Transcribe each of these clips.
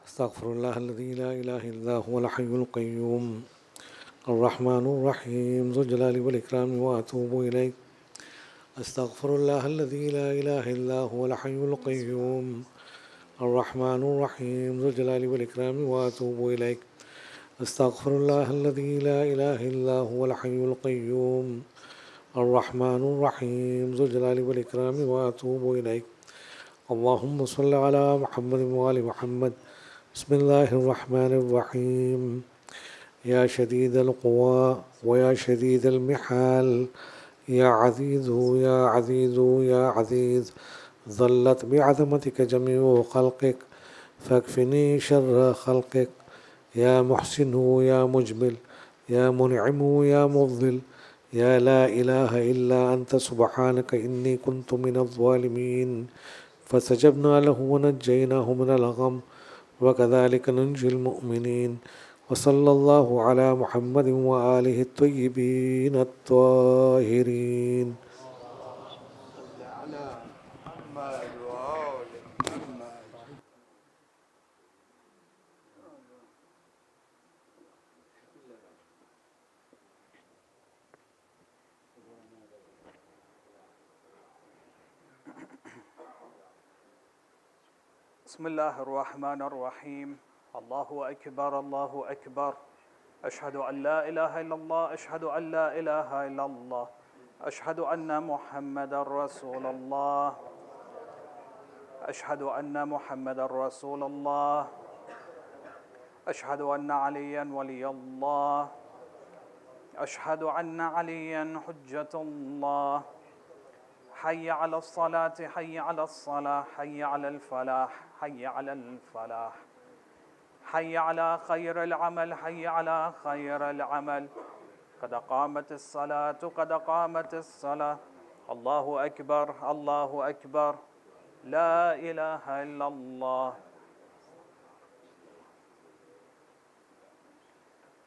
استغفر الله الذي لا إله إلا هو الحي القيوم الرحمن الرحيم ذو الجلال والإكرام وأتوب إليه. استغفر الله الذي لا إله إلا هو الحي القيوم الرحمن الرحيم ذو الجلال والإكرام وأتوب إليك. استغفر الله الذي لا إله إلا هو الحي القيوم الرحمن الرحيم ذو الجلال والإكرام وأتوب إليك. اللهم صل على محمد وآل محمد. بسم الله الرحمن الرحيم. يا شديد القوى ويا شديد المحال، يا عزيز يا عزيز يا عزيز، ظلت بعظمتك جميع خلقك فاكفني شر خلقك. يا محسن يا مجمل، يا منعم يا مفضل، يا لا إله إلا أنت سبحانك إني كنت من الظالمين. فاستجبنا له ونجيناه من الغم وكذلك ننجي المؤمنين. وصلى الله على محمد وآله الطيبين الطاهرين. بسم الله الرحمن الرحيم. الله أكبر الله أكبر. أشهد أن لا إله إلا الله، أشهد أن لا إله إلا الله، أشهد أن محمدا رسول الله، أشهد أن محمدا رسول الله، أشهد أن عليا ولي الله، أشهد أن عليا حجة الله. حي على الصلاة حي على الصلاة حي على الفلاح حي على الفلاح، حي على خير العمل حي على خير العمل. قد قامت الصلاة قد قامت الصلاة. الله أكبر الله أكبر. لا إله إلا الله.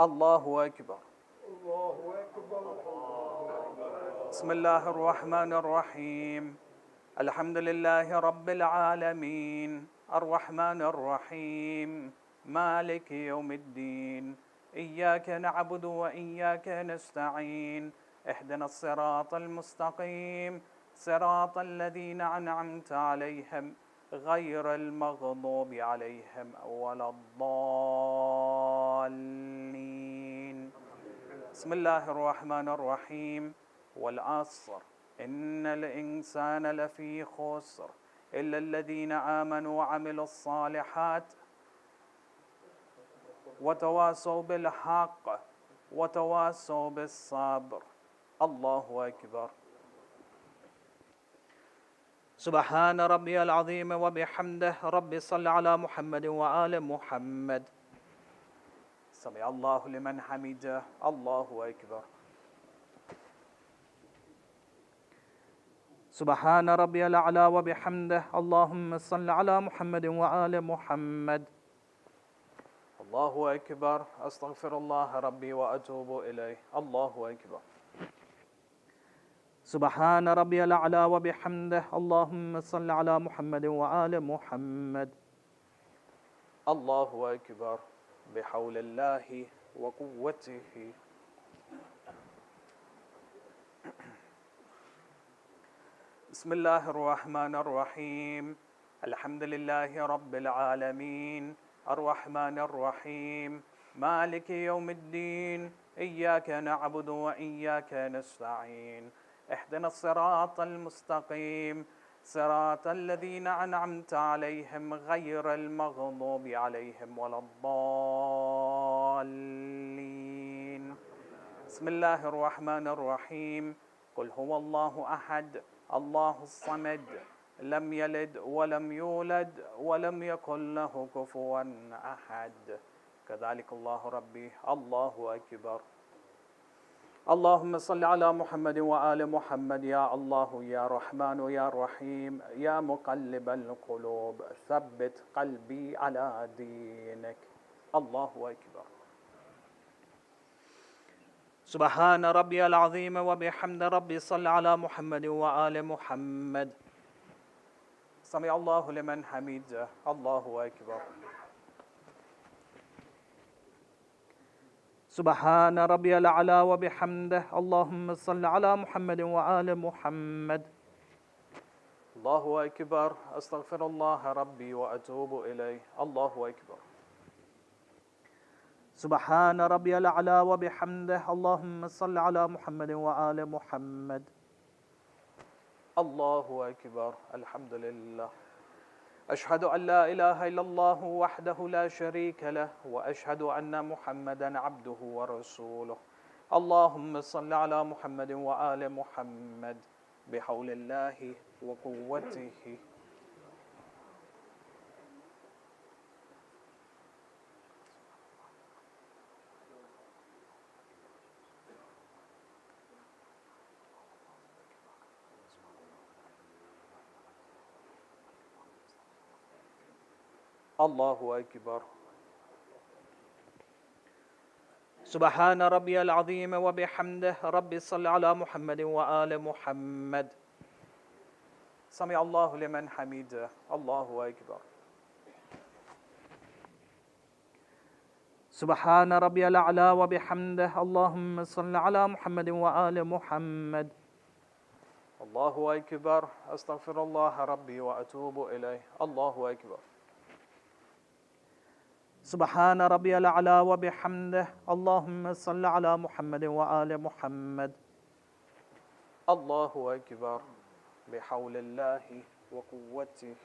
الله أكبر. الله أكبر. بسم الله الرحمن الرحيم. الحمد لله رب العالمين الرحمن الرحيم مالك يوم الدين. إياك نعبد وإياك نستعين. اهدنا الصراط المستقيم صراط الذين أنعمت عليهم غير المغضوب عليهم ولا الضالين. بسم الله الرحمن الرحيم. والعصر إن الإنسان لفي خسر إلا الذين آمنوا وعملوا الصالحات وتواصوا بالحق وتواصوا بالصبر. الله أكبر. سبحان ربي العظيم وبحمده. ربي صل على محمد وآل محمد. سمع الله لمن حمده. الله أكبر. سبحان ربي الأعلى وبحمده. اللهم صل على محمد وآل محمد. الله أكبر. أستغفر الله ربي وأتوب إليه. الله أكبر. سبحان ربي الأعلى وبحمده. اللهم صل على محمد وآل محمد. الله أكبر. بحول الله وقوته. بسم الله الرحمن الرحيم. الحمد لله رب العالمين الرحمن الرحيم مالك يوم الدين. إياك نعبد وإياك نستعين. اهدنا الصراط المستقيم صراط الذين أنعمت عليهم غير المغضوب عليهم ولا الضالين. بسم الله الرحمن الرحيم. قل هو الله أحد الله الصمد لم يلد ولم يولد ولم يكن له كفوا أحد. كذلك الله ربي. الله أكبر. اللهم صل على محمد وآل محمد. يا الله يا رحمن يا رحيم يا مقلب القلوب ثبت قلبي على دينك. الله أكبر. سبحان ربي العظيم وبحمد. ربي صل على محمد وآل محمد. سمع الله لمن حمده. الله أكبر. سبحان ربي الأعلى وبحمده اللهم صل على محمد وآل محمد. الله أكبر. أستغفر الله ربي وأتوب إليه. الله أكبر. سبحان ربي الأعلى وبحمده اللهم صل على محمد وآل محمد. الله أكبر. الحمد لله. أشهد أن لا إله إلا الله وحده لا شريك له وأشهد أن محمدا عبده ورسوله. اللهم صل على محمد وآل محمد بحول الله وقوته. الله أكبر. سبحان ربي العظيم وبحمده ربي صل على محمد وآل محمد. سمع الله لمن حمده. الله أكبر. سبحان ربي الأعلى وبحمده اللهم صل على محمد وآل محمد. الله أكبر. أستغفر الله ربي وأتوب إليه. الله أكبر. سبحان ربي الأعلى وبحمده اللهم صل على محمد وآل محمد. الله أكبر. بحول الله وقوته.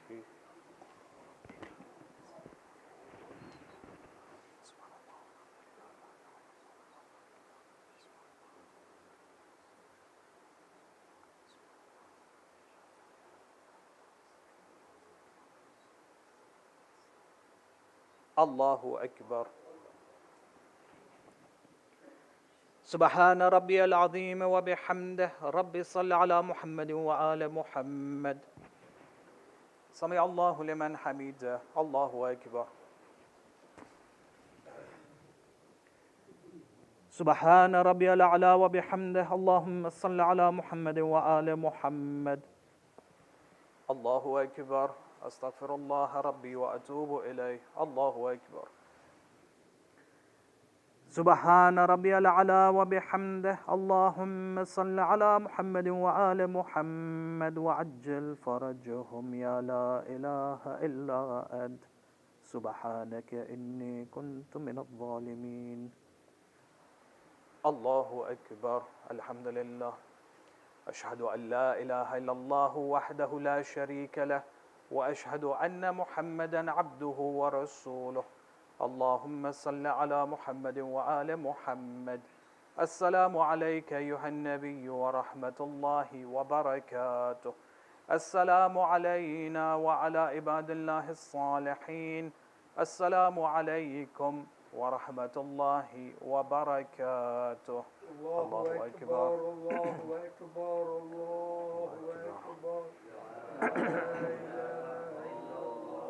الله أكبر. سبحان ربي العظيم وبحمده ربي صل على محمد وآل محمد. سمع الله لمن حمده. الله أكبر. سبحان ربي الأعلى وبحمده اللهم صل على محمد وآل محمد. الله أكبر. أستغفر الله ربي وأتوب إليه. الله أكبر. سبحان ربي الأعلى وبحمده اللهم صل على محمد وآل محمد وعجل فرجهم يا لا إله إلا أنت سبحانك إني كنت من الظالمين. الله أكبر. الحمد لله. أشهد أن لا إله إلا الله وحده لا شريك له وأشهد أن محمدا عبده ورسوله. اللهم صل على محمد وآل محمد. السلام عليك أيها النبي ورحمة الله وبركاته. السلام علينا وعلى عباد الله الصالحين. السلام عليكم ورحمة الله وبركاته. الله أكبر. الله أكبر. الله أكبر. لا إله إلا الله.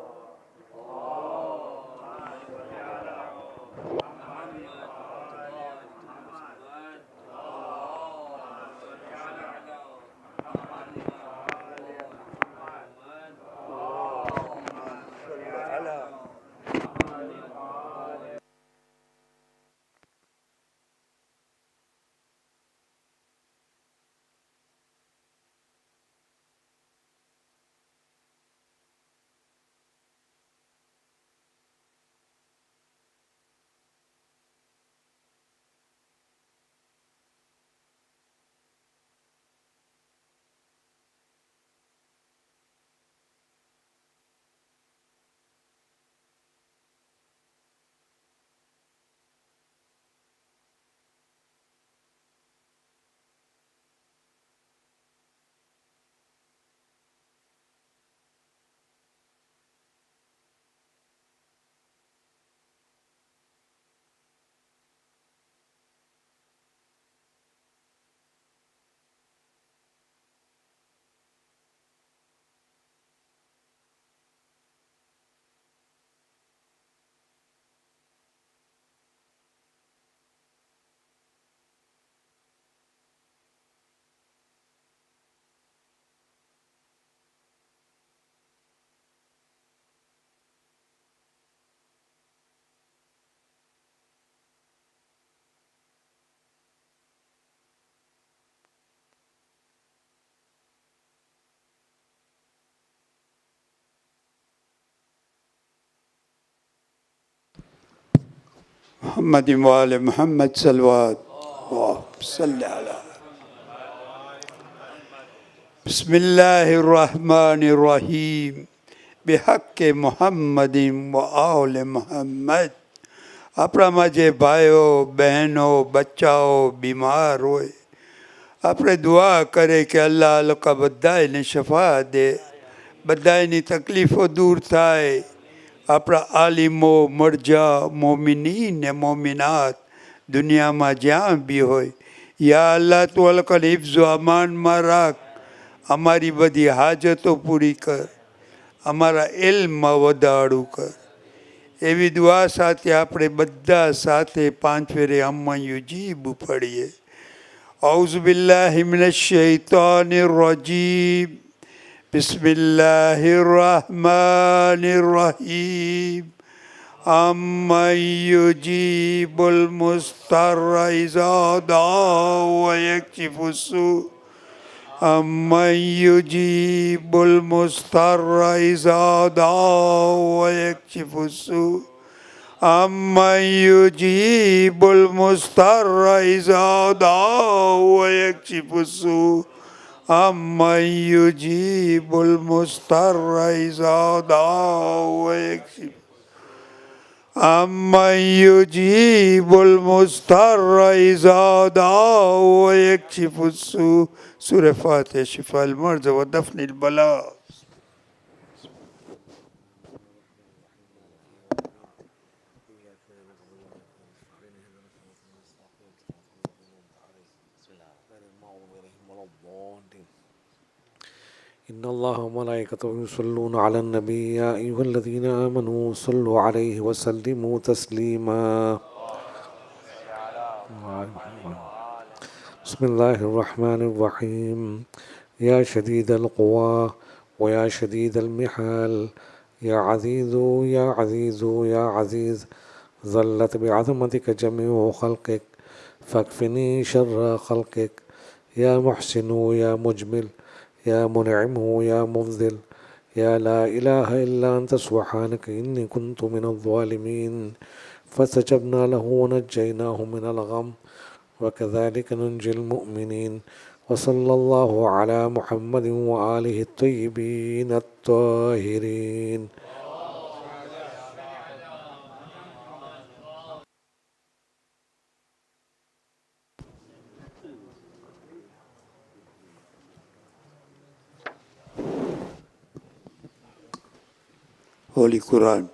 محمد وآل محمد صلوات اللهم صل على بسم الله الرحمن الرحیم بحق محمد و آل محمد. આપણા માঝે ભાઈઓ બહેનો બચ્ચાઓ બીમાર હોય આપણે દુઆ કરે કે અલ્લાહ લોકો બધાને શફા દે, બધાની તકલીફો દૂર થાય. આપણા આલિમો મરજા મોમિનીન ને મોમિનાત દુનિયામાં જ્યાં બી હોય, યા અલ્લાહ તું આ લોકોને હિફ્ઝો અમાનમાં રાખ, અમારી બધી હાજતો પૂરી કર, અમારા ઇલ્મમાં વધારું કર. એવી દુઆ સાથે આપણે બધા સાથે 5 ફેરે અમ્મા યુજીબ પડીએ. અઉઝુ બિલ્લાહિ મિનશ શૈતાનિર રજીમ. બિસ્મિલ્લાહિર રહમાનિર રહીમ. أَمَّن يُجِيبُ الْمُضْطَرَّ إِذَا دَعَاهُ وَيَكْشِفُ السُّوءَ أَمَّن يُجِيبُ الْمُضْطَرَّ إِذَا دَعَاهُ وَيَكْشِفُ السُّوءَ أَمَّن يُجِيبُ الْمُضْطَرَّ إِذَا دَعَاهُ وَيَكْشِفُ السُّوءَ أَمَّن يُجِيبُ الْمُضْطَرَّ إِذَا دَعَاهُ وَيَكْشِفُ أَمَّن يُجِيبُ الْمُضْطَرَّ إِذَا دَعَاهُ وَيَكْشِفُ السُّوءَ. سورہ فاتحہ شفاء المرض و دفن البلاء. إن الله وملائكته يصلون على النبي يا أيها الذين آمنوا صلوا عليه وسلموا تسليما. بسم الله الرحمن الرحيم. يا شديد القوى ويا شديد المحال يا عزيز يا عزيز يا عزيز ظلت بعظمتك جميع خلقك فاكفني شر خلقك. يا محسن يا مجمل يا منعم يا مفضل يا لا إله إلا أنت سبحانك إني كنت من الظالمين. فاستجبنا له ونجيناه من الغم وكذلك ننجي المؤمنين. وصلى الله على محمد وآله الطيبين الطاهرين. Holy Quran.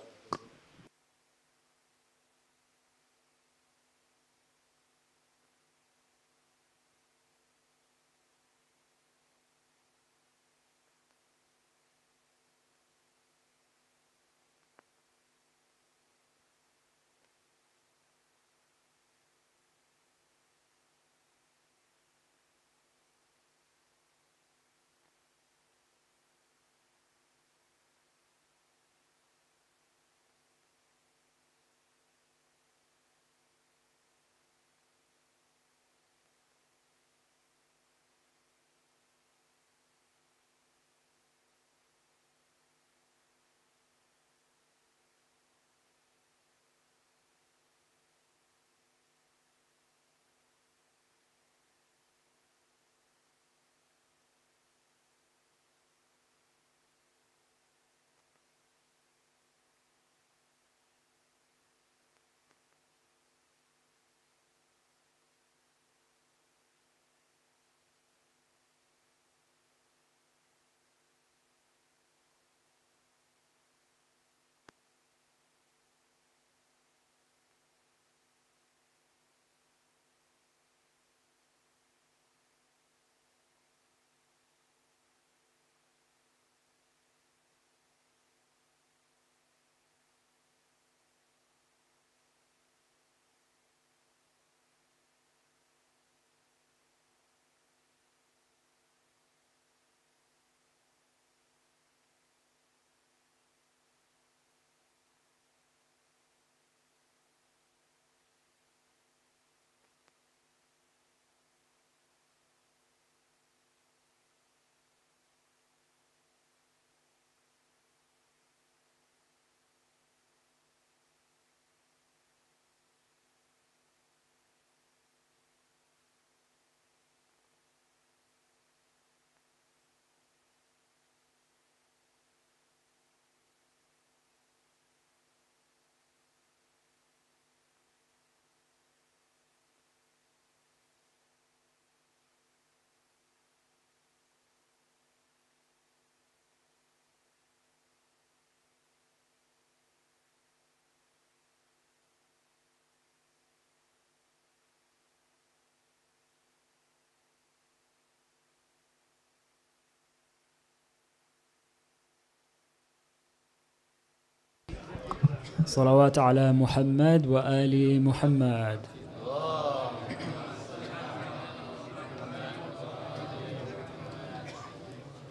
صلوات على محمد وآل محمد.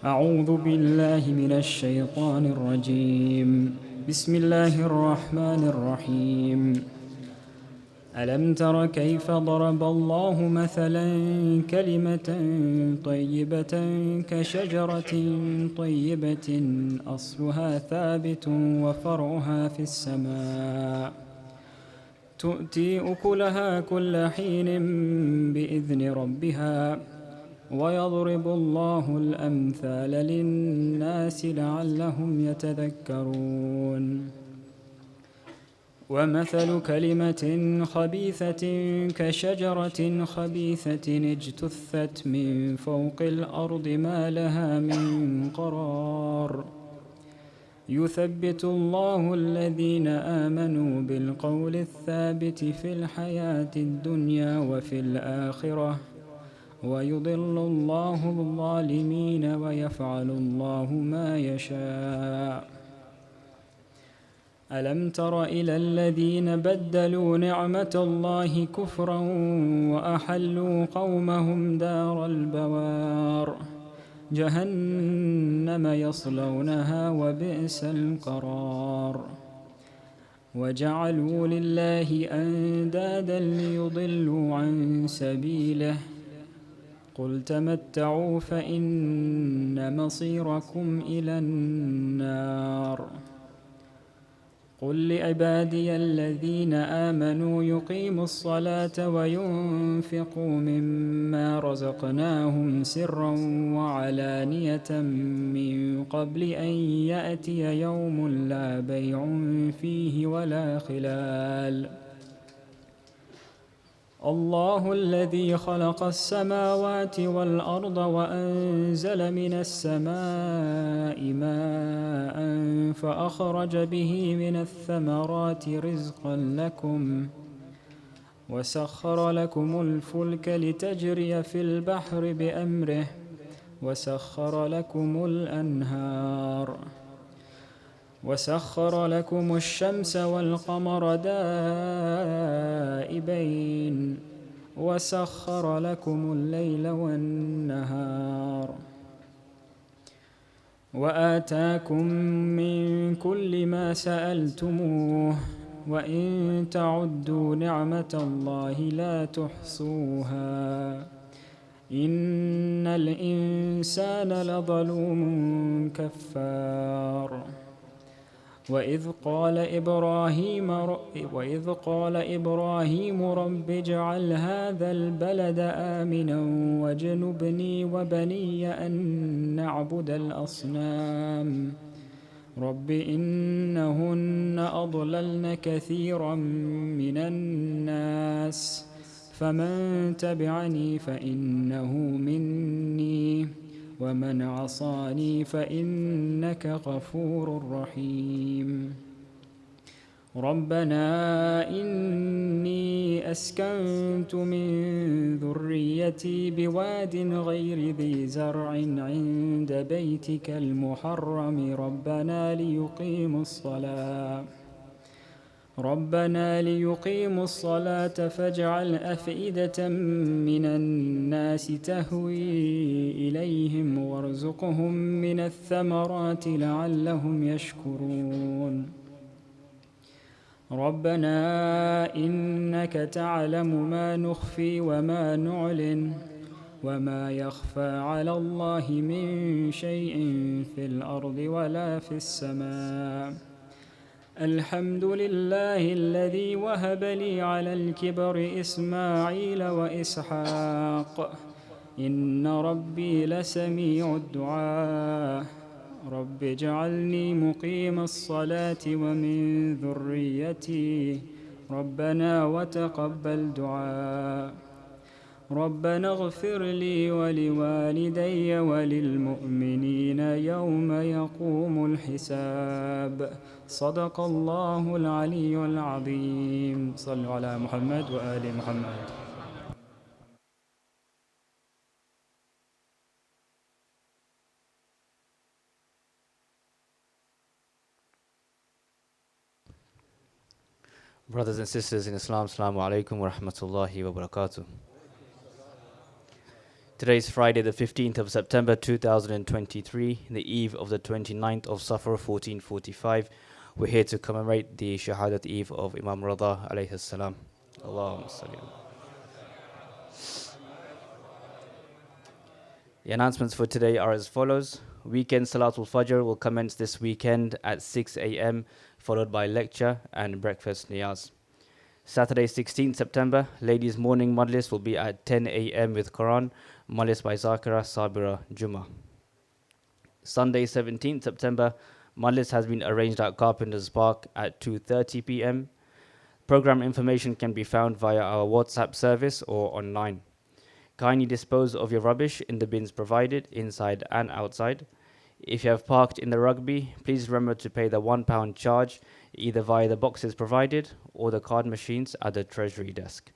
أعوذ بالله من الشيطان الرجيم. بسم الله الرحمن الرحيم. ألم تر كيف ضرب الله مثلا كلمة طيبة كشجرة طيبة أصلها ثابت وفرعها في السماء تؤتي أكلها كل حين بإذن ربها ويضرب الله الأمثال للناس لعلهم يتذكرون. ومثل كلمة خبيثة كشجرة خبيثة اجتثت من فوق الأرض ما لها من قرار يثبت الله الذين آمنوا بالقول الثابت في الحياة الدنيا وفي الآخرة ويضل الله الظالمين ويفعل الله ما يشاء. ألم تر إلى الذين بدلوا نعمة الله كفرا وأحلوا قومهم دار البوار جهنم يصلونها وبئس القرار. وجعلوا لله أندادا ليضلوا عن سبيله قل تمتعوا فإن مصيركم إلى النار. قل لعبادي الذين آمنوا يقيموا الصلاة وينفقوا مما رزقناهم سرا وعلانية من قبل أن يأتي يوم لا بيع فيه ولا خلال. الله الذي خلق السماوات والأرض وأنزل من السماء ماء فأخرج به من الثمرات رزقا لكم وسخر لكم الفلك لتجري في البحر بأمره وسخر لكم الأنهار وسخر لكم الشمس والقمر دائبين وسخر لكم الليل والنهار وآتاكم من كل ما سألتموه وإن تعدوا نعمة الله لا تحصوها إن الإنسان لظلوم كفار. وإذ قال إبراهيم رب اجعل هذا البلد آمنا واجنبني وبني أن نعبد الأصنام رب إنهن أضللن كثيرا من الناس فمن تبعني فإنه مني ومن عصاني فإنك غفور رحيم. ربنا إني أسكنت من ذريتي بواد غير ذي زرع عند بيتك المحرم ربنا ليقيموا الصلاة فاجعل أفئدة من الناس تهوي إليهم وارزقهم من الثمرات لعلهم يشكرون. ربنا إنك تعلم ما نخفي وما نعلن وما يخفى على الله من شيء في الأرض ولا في السماء. الحمد لله الذي وهب لي على الكبر إسماعيل وإسحاق إن ربي لسميع الدعاء. رب اجعلني مقيم الصلاة ومن ذريتي ربنا وتقبل دعاء. ربنا اغفر لي ولوالدي وللمؤمنين يوم يقوم الحساب. صدق الله العلي العظيم. صلوا على محمد وآل محمد. Brothers and sisters in Islam, Assalamu alaikum wa rahmatullahi wa barakatuh. Today is Friday, the 15th of September 2023, the eve of the 29th of Safar 1445. We're here to commemorate the Shahadat eve of Imam Ridha alayhi salam. Allahumma salli ala. The announcements for today are as follows. Weekend Salatul Fajr will commence this weekend at 6 a.m., followed by lecture and breakfast niyaz. Saturday, 16th September, ladies' morning majlis will be at 10 a.m. with Quran, majlis by Zakira Sabira Juma. Sunday, 17th September, majlis has been arranged at Carpenter's Park at 2:30 p.m. Program information can be found via our WhatsApp service or online. Kindly dispose of your rubbish in the bins provided, inside and outside. If you have parked in the rugby, please remember to pay the £1 charge, either via the boxes provided or the card machines at the Treasury desk.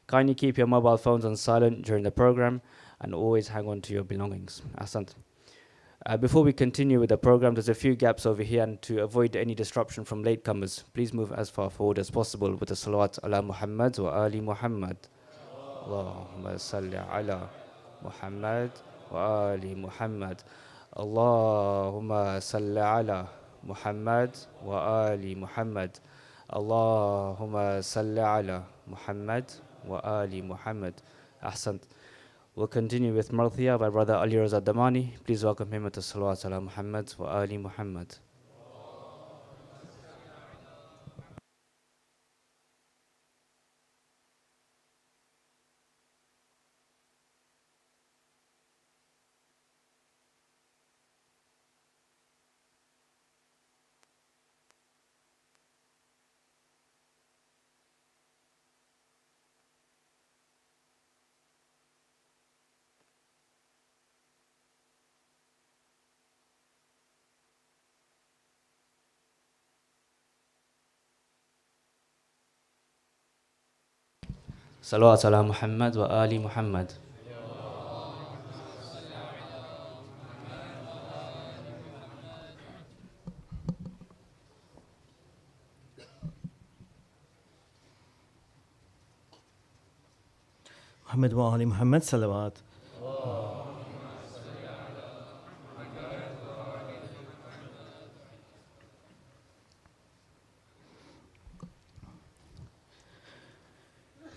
Kindly keep your mobile phones on silent during the program and always hang on to your belongings. Ahsant. Before we continue with the program, there's a few gaps over here, and to avoid any disruption from latecomers, please move as far forward as possible with the salawat ala Muhammad wa ali Muhammad. Allahumma salli ala Muhammad wa ali Muhammad. Allahumma salli ala Muhammad wa ali Muhammad. Allahumma salli ala Muhammad wa ali Muhammad. Ahsant. We'll continue with Marthiya by Brother Ali Raza Damani. Please welcome him with the salawat ala Muhammad wa ali Muhammad. Salawat ala Muhammad wa ali Muhammad. محمد وآل محمد صلوات.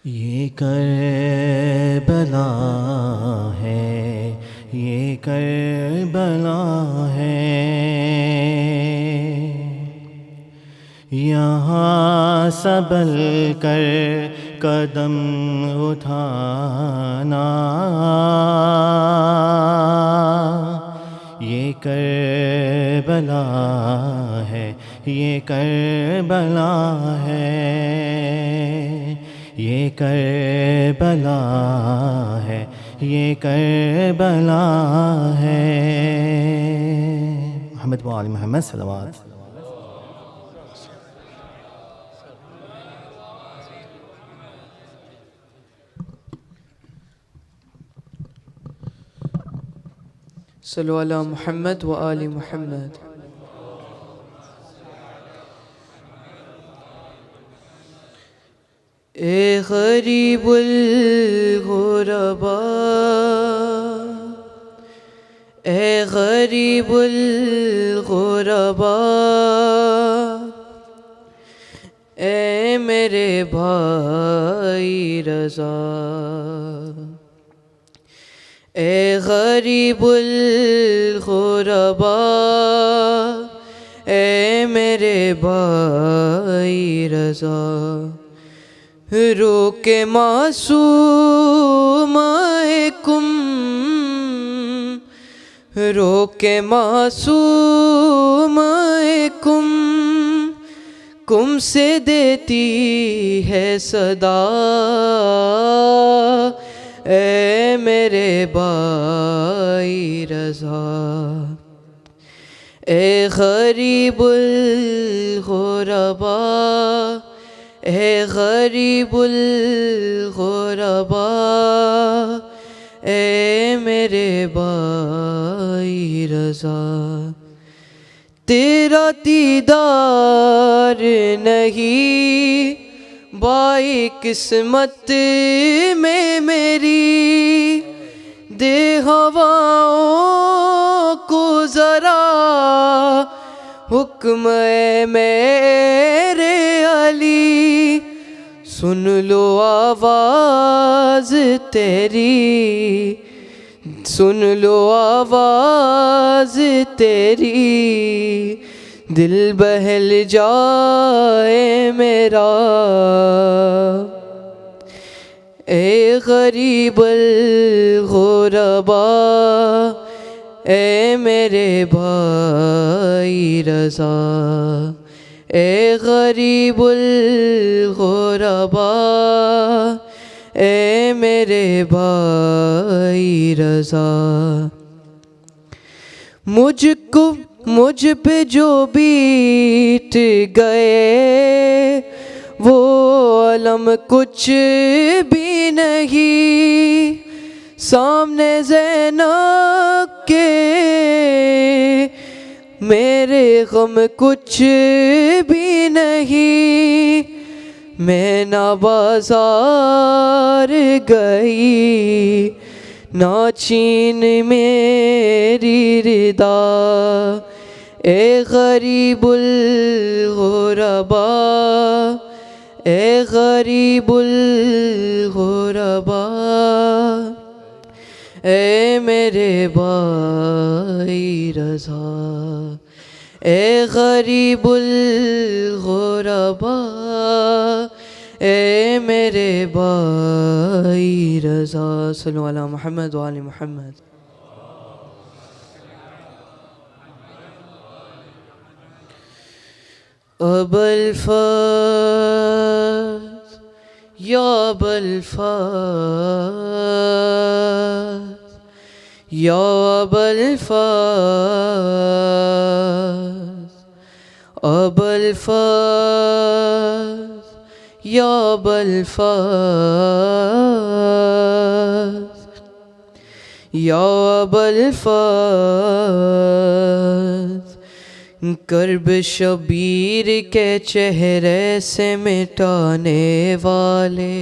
یہ کربلا ہے، یہ کربلا ہے، یہاں سنبھل کر قدم اٹھانا، یہ کربلا ہے، یہ کربلا ہے، یہ کربلا ہے، یہ کربلا ہے. محمد و آل محمد صلوات. صلوا علی محمد و آل محمد. اے غریب الغرباء، اے غریب الغرباء، اے میرے بھائی رضا، اے غریب الغرباء، اے میرے بھائی رضا، رو کے معصومائکم، رو کے معصومائکم، کم سے دیتی ہے صدا، اے میرے بھائی رضا، اے غریب الغرباء، اے غریب الغرباء، اے میرے بھائی رضا، تیرا دیدار نہیں بائی قسمت میں میری، دے ہواؤں کو ذرا حکم ہے میرے علی، سن لو آواز تیری، سن لو آواز تیری، دل بہل جائے میرا، اے غریب الغرباء، اے میرے بھائی رضا، اے غریب الغرباء، اے میرے بھائی رضا، مجھ پہ جو بیت گئے وہ علم کچھ بھی نہیں، سامنے زینب کے میرے غم کچھ بھی نہیں، میں نہ بازار گئی نہ چین میری ردا، اے غریب الغرباء، اے غریب الغرباء، اے میرے بھائی رضا، اے غریب الغرباء، اے میرے بھائی رضا، صلو علی محمد و آل محمد۔ ابا الفاظ یا ابا الفاظ، یا ابا الفاظ، ابا الفاظ یا ابا الفاظ، یا ابا الفاظ، کرب شبیر کے چہرے سے مٹانے والے،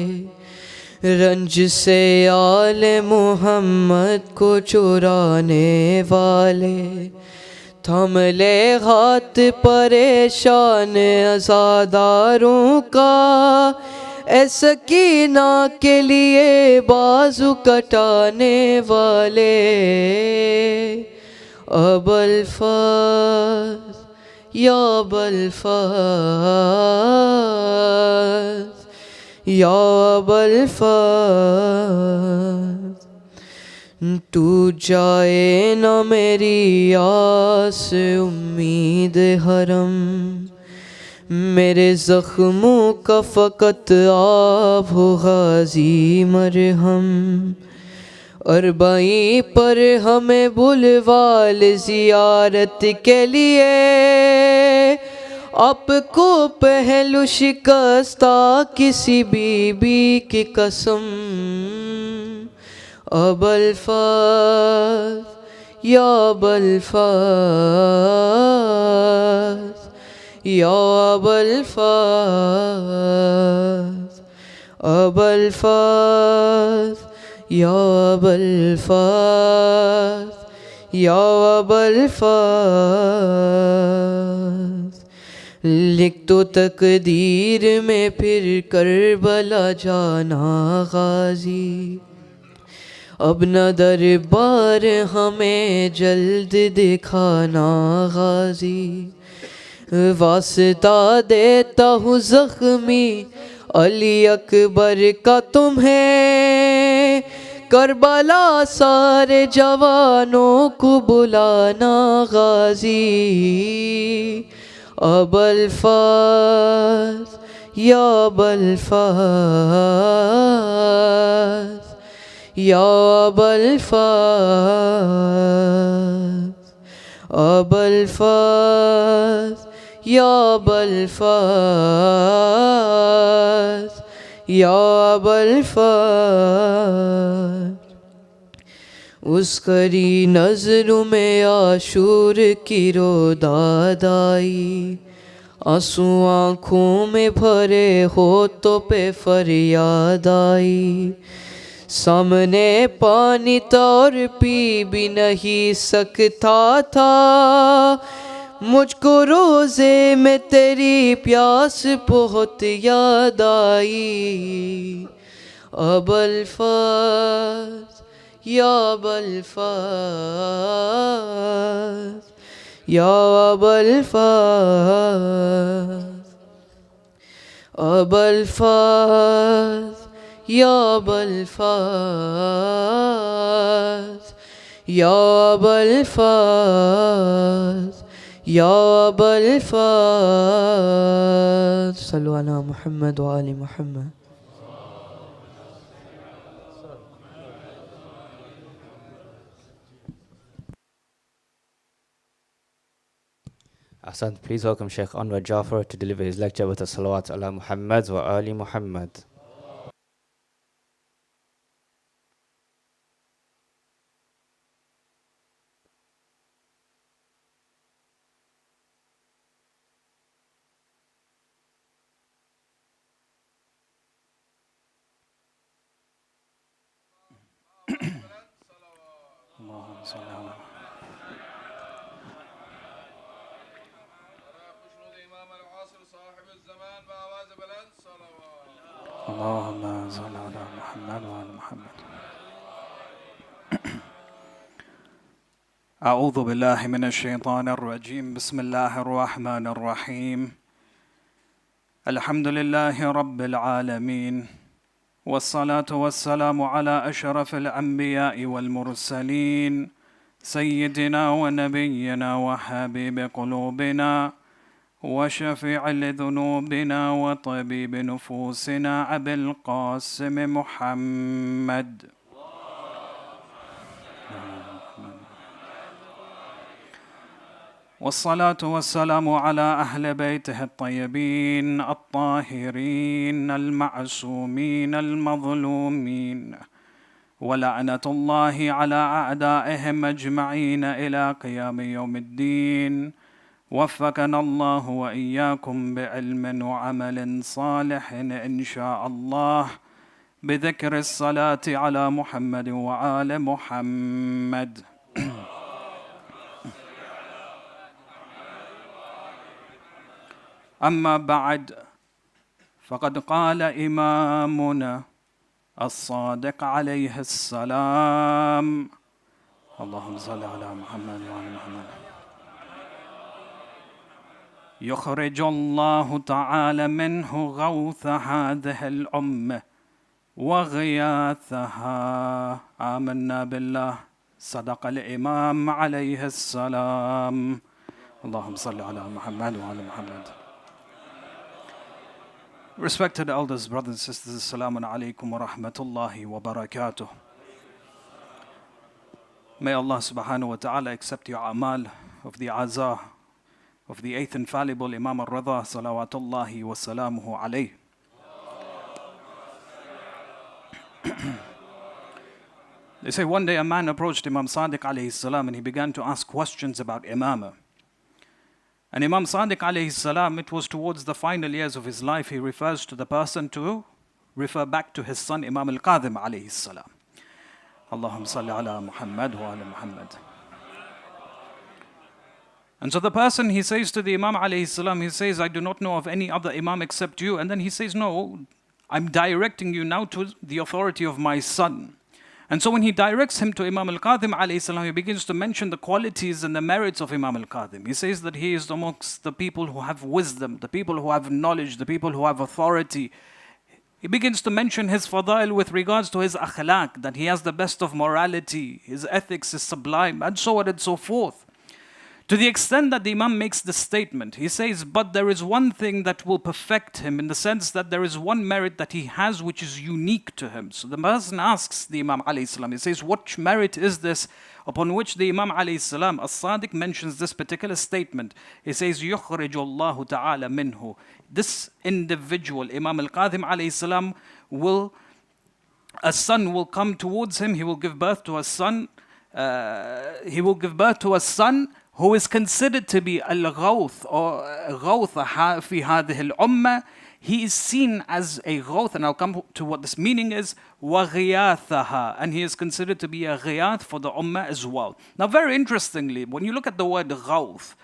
رنج سے آل محمد کو چرانے والے، تھم لے ہاتھ پریشان عزاداروں کا، اے سکینہ کے لیے بازو کٹانے والے، ابا الفاظ یا ابا الفاظ، یا ابا الفاظ، تو جائے نہ میری آس امید حرم، میرے زخموں کا فقط آپ ہو غازی مرہم، اربعین پر ہمیں بلوال زیارت کے لیے، آپ کو پہلو شکستہ کسی بی بی کی قسم، ابا الفاظ یا ابا الفاظ، یا ابا الفاظ، ابا الفاظ یا ابا الفاظ، یا ابا الفاظ، لکھ تو تقدیر میں پھر کربلا جانا غازی، اب نہ دربار ہمیں جلد دکھانا غازی، واسطہ دیتا ہوں زخمی علی اکبر کا تمہیں، کربلا سارے جوانوں کو بلانا غازی، ابا الفاظ یا ابا الفاظ، یا ابا الفاظ، ابا الفاظ یا ابا الفاظ، یا ابا الفاظ، اس کری نظروں میں عاشور کی روداد آئی، आंसू आँखों में भरे होठों पे फरियाद आई, सामने पानी था और पी भी नहीं सकता था, मुझको रोज़े में तेरी प्यास बहुत याद आई। अब अल्फाज या अल्फाज या अल्फाज, अब अल्फाज या अल्फाज या अल्फाज या अल्फाज। सल्लु अला मुहम्मद व आलि Muhammad. Ahsan, please welcome Shaykh Anwar Jaffer to deliver his lecture with a salawat ala Muhammad wa ali Muhammad. اللهم صل على محمد وعلى محمد. أعوذ بالله من الشيطان الرجيم. بسم الله الرحمن الرحيم. الحمد لله رب العالمين، والصلاة والسلام على أشرف الأنبياء والمرسلين، سيدنا ونبينا وحبيب قلوبنا وشفيع لذنوبنا وطبيب نفوسنا أبي القاسم محمد. والصلاة والسلام على أهل بيته الطيبين الطاهرين المعصومين المظلومين، ولعنة الله على أعدائهم أجمعين إلى قيام يوم الدين. وفقنا الله وإياكم بعلم وعمل صالح إن شاء الله، بذكر الصلاة على محمد وآل محمد. أما بعد، فقد قال إمامنا الصادق عليه السلام، اللهم صل على محمد وعلى محمد، يخرج الله تعالى منه غوث هذه الأمة وغياثها. آمنا بالله، صدق الإمام عليه السلام. اللهم صل على محمد وعلى محمد. Respected elders, brothers and sisters, Assalamu alaikum wa rahmatullahi wa barakatuh. May Allah subhanahu wa ta'ala accept your amal of the azah of the eighth infallible Imam al-Ridha, salawatullahi wa salamuhu alayh. They say one day a man approached Imam Sadiq alayhi salam and he began to ask questions about imamah. And Imam Sadiq alayhi salam, it was towards the final years of his life, he refers to the person to refer back to his son Imam al-Kadhim alayhi salam. Allahumma salli ala Muhammad wa ala Muhammad. And so the person, he says to the Imam alayhi salam, he says, I do not know of any other Imam except you. And then he says, no, I'm directing you now to the authority of my son. And so when he directs him to Imam al-Kadhim alayhi salam, he begins to mention the qualities and the merits of Imam al-Kadhim. He says that he is amongst the people who have wisdom, the people who have knowledge, the people who have authority. He begins to mention his fadail with regards to his akhlaq, that he has the best of morality, his ethics is sublime, and so on and so forth. To the extent that the Imam makes this statement, he says, but there is one thing that will perfect him, in the sense that there is one merit that he has which is unique to him. So the person asks the Imam alayhi salam, he says, what merit is this? Upon which the Imam alayhi salam, as-Sadiq, mentions this particular statement. He says, يُخْرِجُ اللَّهُ تَعَالَى مِنْهُ. This individual, Imam al-Kadhim alayhi salam, a son will come towards him, he will give birth to a son, who is considered to be al-Ghawth or Ghawth fi hadhihi al-Ummah, he is seen as a Ghawth, and I'll come to what this meaning is, وَغِيَاثَهَا, and he is considered to be a Ghiyath for the Ummah as well. Now very interestingly, when you look at the word Ghawth,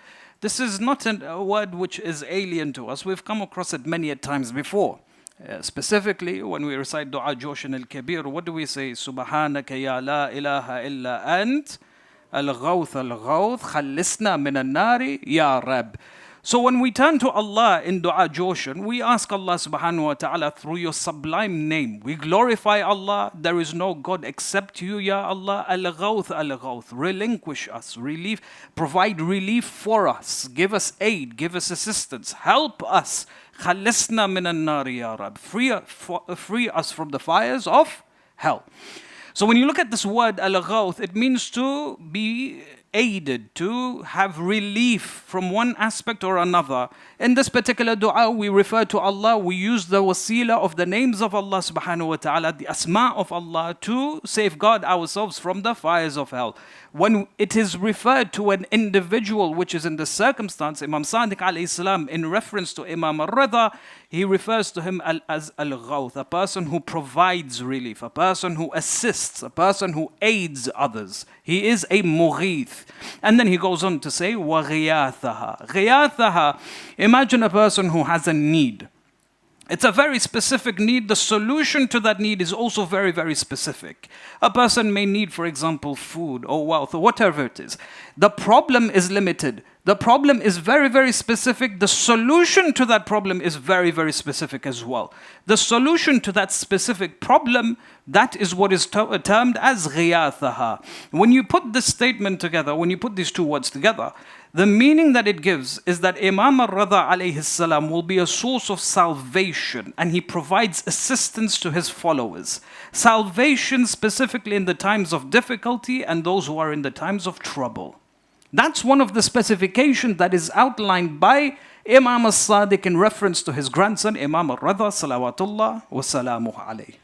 this is not a word which is alien to us. We've come across it many times before. Specifically, when we recite Dua Joshan al-Kabir, what do we say? Subhanaka ya la ilaha illa ant, al-Ghawth al-Ghawth, khallisna min al-nari ya Rab. So when we turn to Allah in Dua Joshan, we ask Allah subhanahu wa ta'ala through your sublime name. We glorify Allah. There is no God except you, Ya Allah. Al-Ghawth, Al-Ghawth. Relinquish us, relief, provide relief for us. Give us aid, give us assistance. Help us. Khalisna min al-nari ya Rab. Free us from the fires of hell. So when you look at this word Al-Ghawth, it means to be aided, to have relief from one aspect or another. In this particular dua, we refer to Allah, we use the wasila of the names of Allah subhanahu wa ta'ala, the asma of Allah, to safeguard ourselves from the fires of hell. When it is referred to an individual which is in the circumstance, Imam Sadiq alayhi salam, in reference to Imam al-Ridha, he refers to him as al-Ghawth, a person who provides relief, a person who assists, a person who aids others. He is a mughith. And then he goes on to say, وَغِيَاثَهَا. غِيَاثَهَا, imagine a person who has a need. It's a very specific need. The solution to that need is also very, very specific. A person may need, for example, food or wealth or whatever it is. The problem is limited. The problem is very, very specific. The solution to that problem is very, very specific as well. The solution to that specific problem, that is what is termed as غِيَاثَهَا. When you put this statement together, when you put these two words together, the meaning that it gives is that Imam al-Ridha alayhi salam will be a source of salvation, and he provides assistance to his followers. Salvation specifically in the times of difficulty and those who are in the times of trouble. That's one of the specifications that is outlined by Imam al-Sadiq in reference to his grandson Imam al-Ridha salawatullah wa salamuhu alayhi.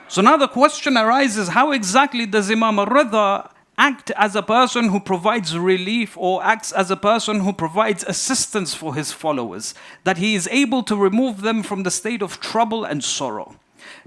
So now the question arises, how exactly does Imam al-Ridha act as a person who provides relief or acts as a person who provides assistance for his followers, that he is able to remove them from the state of trouble and sorrow?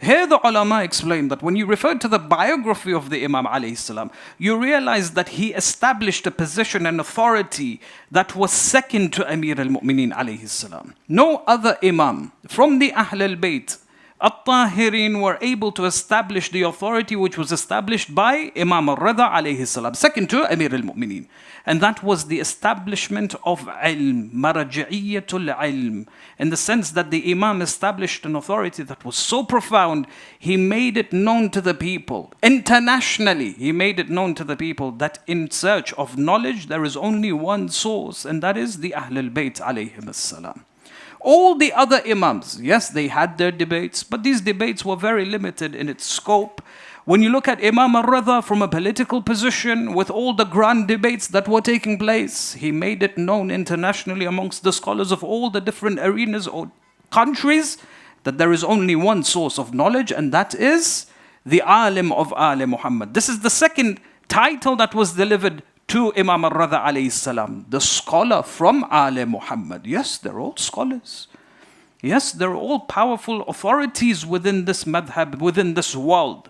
Here the ulama explain that when you refer to the biography of the Imam alayhi salam, you realize that he established a position and authority that was second to Amir al-Mu'mineen alayhi salam. No other Imam from the Ahl al-Bayt At-Tahirin were able to establish the authority which was established by Imam al-Ridha alayhi salam, second to Amir al-Mu'mineen. And that was the establishment of ilm, maraj'iyatul ilm, in the sense that the Imam established an authority that was so profound, he made it known to the people. Internationally, he made it known to the people that in search of knowledge, there is only one source, and that is the Ahl al-Bayt alayhim salam. All the other Imams, yes, they had their debates, but these debates were very limited in its scope. When you look at Imam al-Ridha from a political position, with all the grand debates that were taking place, he made it known internationally amongst the scholars of all the different arenas or countries that there is only one source of knowledge, and that is the Alim of Ali Muhammad. This is the second title that was delivered to Imam al-Ridha alayhi salam, the scholar from Ali Muhammad. Yes, they're all scholars. Yes, they're all powerful authorities within this madhab, within this world.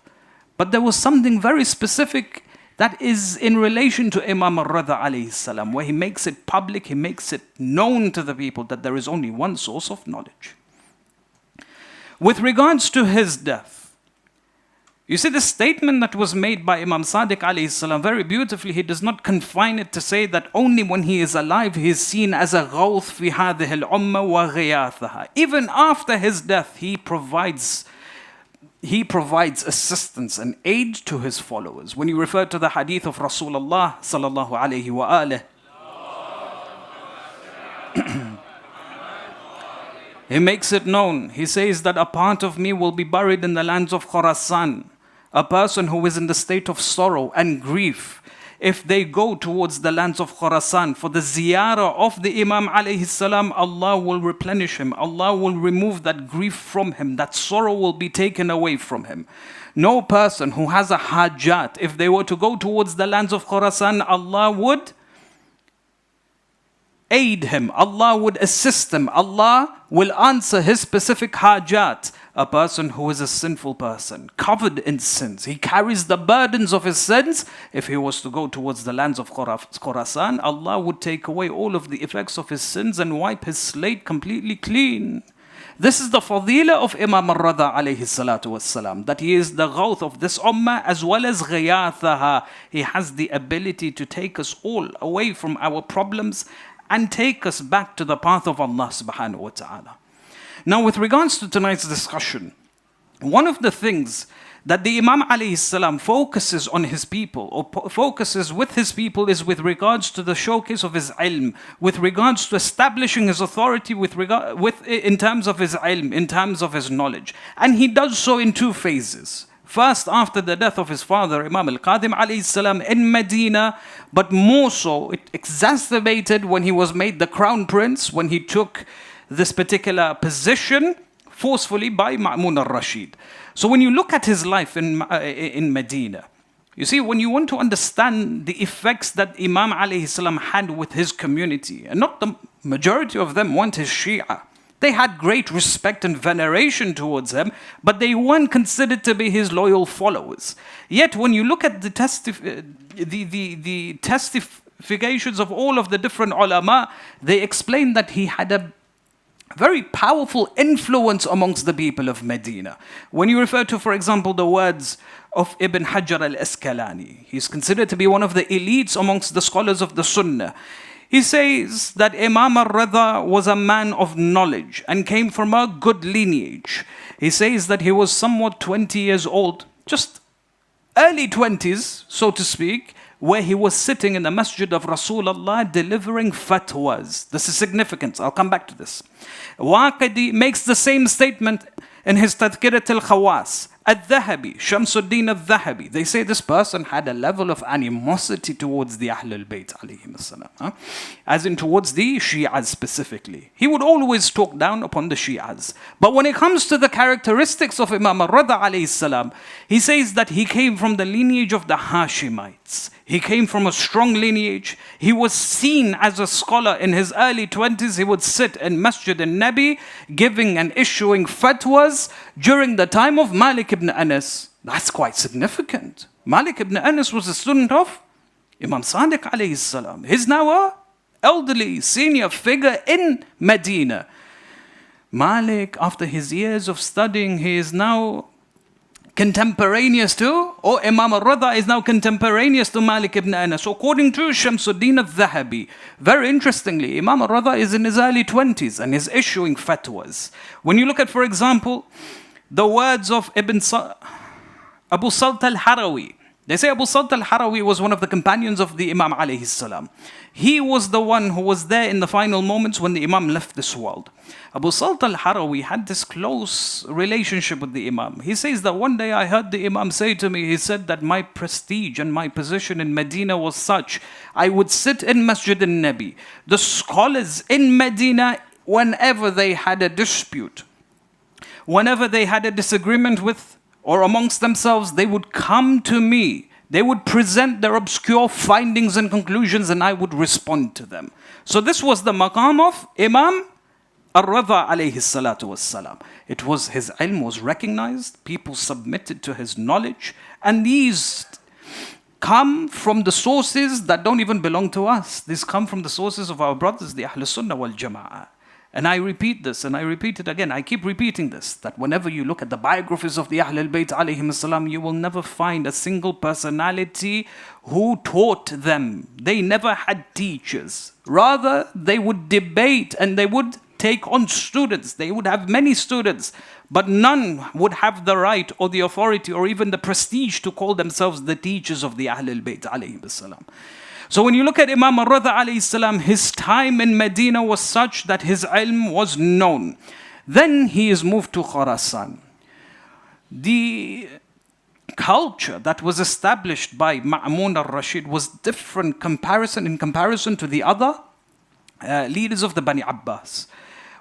But there was something very specific that is in relation to Imam al-Ridha alayhi salam, where he makes it public, he makes it known to the people that there is only one source of knowledge. With regards to his death, you see the statement that was made by Imam Sadiq alayhi salam, very beautifully, he does not confine it to say that only when he is alive he is seen as a ghawth fi hadhihi al-umma wa ghiyathaha. Even after his death, he provides assistance and aid to his followers. When you refer to the hadith of Rasulullah sallallahu alayhi wa alihi, he makes it known. He says that a part of me will be buried in the lands of Khurasan. A person who is in the state of sorrow and grief, if they go towards the lands of Khurasan for the ziyarah of the Imam alayhi salam, Allah will replenish him. Allah will remove that grief from him. That sorrow will be taken away from him. No person who has a hajat, if they were to go towards the lands of Khurasan, Allah would aid him. Allah would assist him. Allah will answer his specific hajat. A person who is a sinful person, covered in sins, he carries the burdens of his sins. If he was to go towards the lands of Khurasan, Allah would take away all of the effects of his sins and wipe his slate completely clean. This is the fadila of Imam al-Ridha alayhi salatu wassalam, that he is the ghawth of this ummah as well as ghayathaha. He has the ability to take us all away from our problems and take us back to the path of Allah subhanahu wa ta'ala. Now, with regards to tonight's discussion, one of the things that the Imam alayhi salam focuses on his people, or focuses with his people, is with regards to the showcase of his ilm, with regards to establishing his authority in terms of his ilm, in terms of his knowledge. And he does so in two phases. First, after the death of his father, Imam al-Qadim alayhi salam, in Medina, but more so, it exacerbated when he was made the crown prince, when he took this particular position forcefully by Ma'mun al-Rashid. So when you look at his life in Medina, you see, when you want to understand the effects that Imam alayhi salam had with his community, and not the majority of them want his Shia. They had great respect and veneration towards him, but they weren't considered to be his loyal followers. Yet when you look at the testifications of all of the different ulama, they explain that he had a very powerful influence amongst the people of Medina. When you refer to, for example, the words of Ibn Hajar al-Asqalani, he's considered to be one of the elites amongst the scholars of the Sunnah. He says that Imam al-Ridha was a man of knowledge and came from a good lineage. He says that he was somewhat 20 years old, just early 20s, so to speak, where he was sitting in the masjid of Rasulullah delivering fatwas. This is significant. I'll come back to this. Waqidi makes the same statement in his Tadhkirat al-Khawas. Al-Dhahabi, Shamsuddin al-Dhahabi, they say this person had a level of animosity towards the Ahlul Bayt alayhim as-salam, as in towards the Shi'as specifically. He would always talk down upon the Shi'as. But when it comes to the characteristics of Imam al-Ridha alayhi salam, he says that he came from the lineage of the Hashimites. He came from a strong lineage. He was seen as a scholar in his early 20s. He would sit in Masjid al-Nabi giving and issuing fatwas during the time of Malik ibn Anas. That's quite significant. Malik ibn Anas was a student of Imam Sadiq alayhi salam. He's now an elderly senior figure in Medina. Malik, after his years of studying, he is now contemporaneous to, or Imam al-Ridha is now contemporaneous to Malik ibn Anas. So according to Shamsuddin al-Dhahabi, very interestingly, Imam al-Ridha is in his early 20s and is issuing fatwas. When you look at, for example, the words of Abu Salt al-Harawi, they say Abu Salt al-Harawi was one of the companions of the Imam alayhi salam. He was the one who was there in the final moments when the Imam left this world. Abu Salt al-Harawi had this close relationship with the Imam. He says that one day I heard the Imam say to me, he said that my prestige and my position in Medina was such, I would sit in Masjid al-Nabi. The scholars in Medina, whenever they had a dispute, whenever they had a disagreement with or amongst themselves, they would come to me. They would present their obscure findings and conclusions and I would respond to them. So this was the maqam of Imam al-Ridha alayhi salatu wassalam. It was his ilm was recognized, people submitted to his knowledge, and these come from the sources that don't even belong to us. These come from the sources of our brothers, the Ahlus Sunnah wal Jama'ah. And I repeat this, and I repeat it again. I keep repeating this, that whenever you look at the biographies of the Ahlul Bayt alayhim salam, you will never find a single personality who taught them. They never had teachers. Rather, they would debate and they would take on students. They would have many students, but none would have the right or the authority or even the prestige to call themselves the teachers of the Ahlul Bayt alayhim salam. So when you look at Imam al-Ridha alayhi salam, his time in Medina was such that his ilm was known. Then he is moved to Khurasan. The culture that was established by Ma'mun al-Rashid was different in comparison to the other leaders of the Bani Abbas.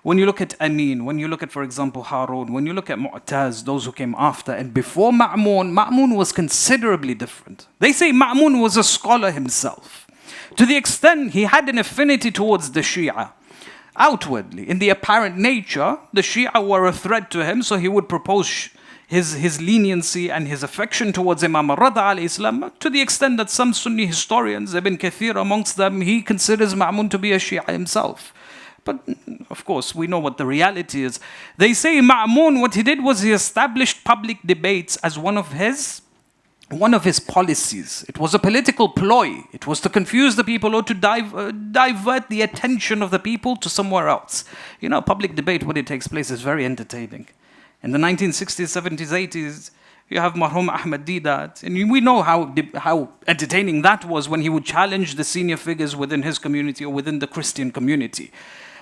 When you look at Amin, when you look at, for example, Harun, when you look at Mu'taz, those who came after and before Ma'mun was considerably different. They say Ma'mun was a scholar himself, to the extent he had an affinity towards the Shia. Outwardly, in the apparent nature, the Shia were a threat to him, so he would propose his leniency and his affection towards Imam al-Ridha alayhi salam, to the extent that some Sunni historians, Ibn Kathir amongst them, he considers Ma'mun to be a Shia himself. But of course, we know what the reality is. They say Ma'mun, what he did was he established public debates as one of his policies. It was a political ploy. It was to confuse the people or to divert the attention of the people to somewhere else. You know, public debate, when it takes place, is very entertaining. In the 1960s, 70s, 80s, you have Marhum Ahmad Didat. And we know how entertaining that was when he would challenge the senior figures within his community or within the Christian community.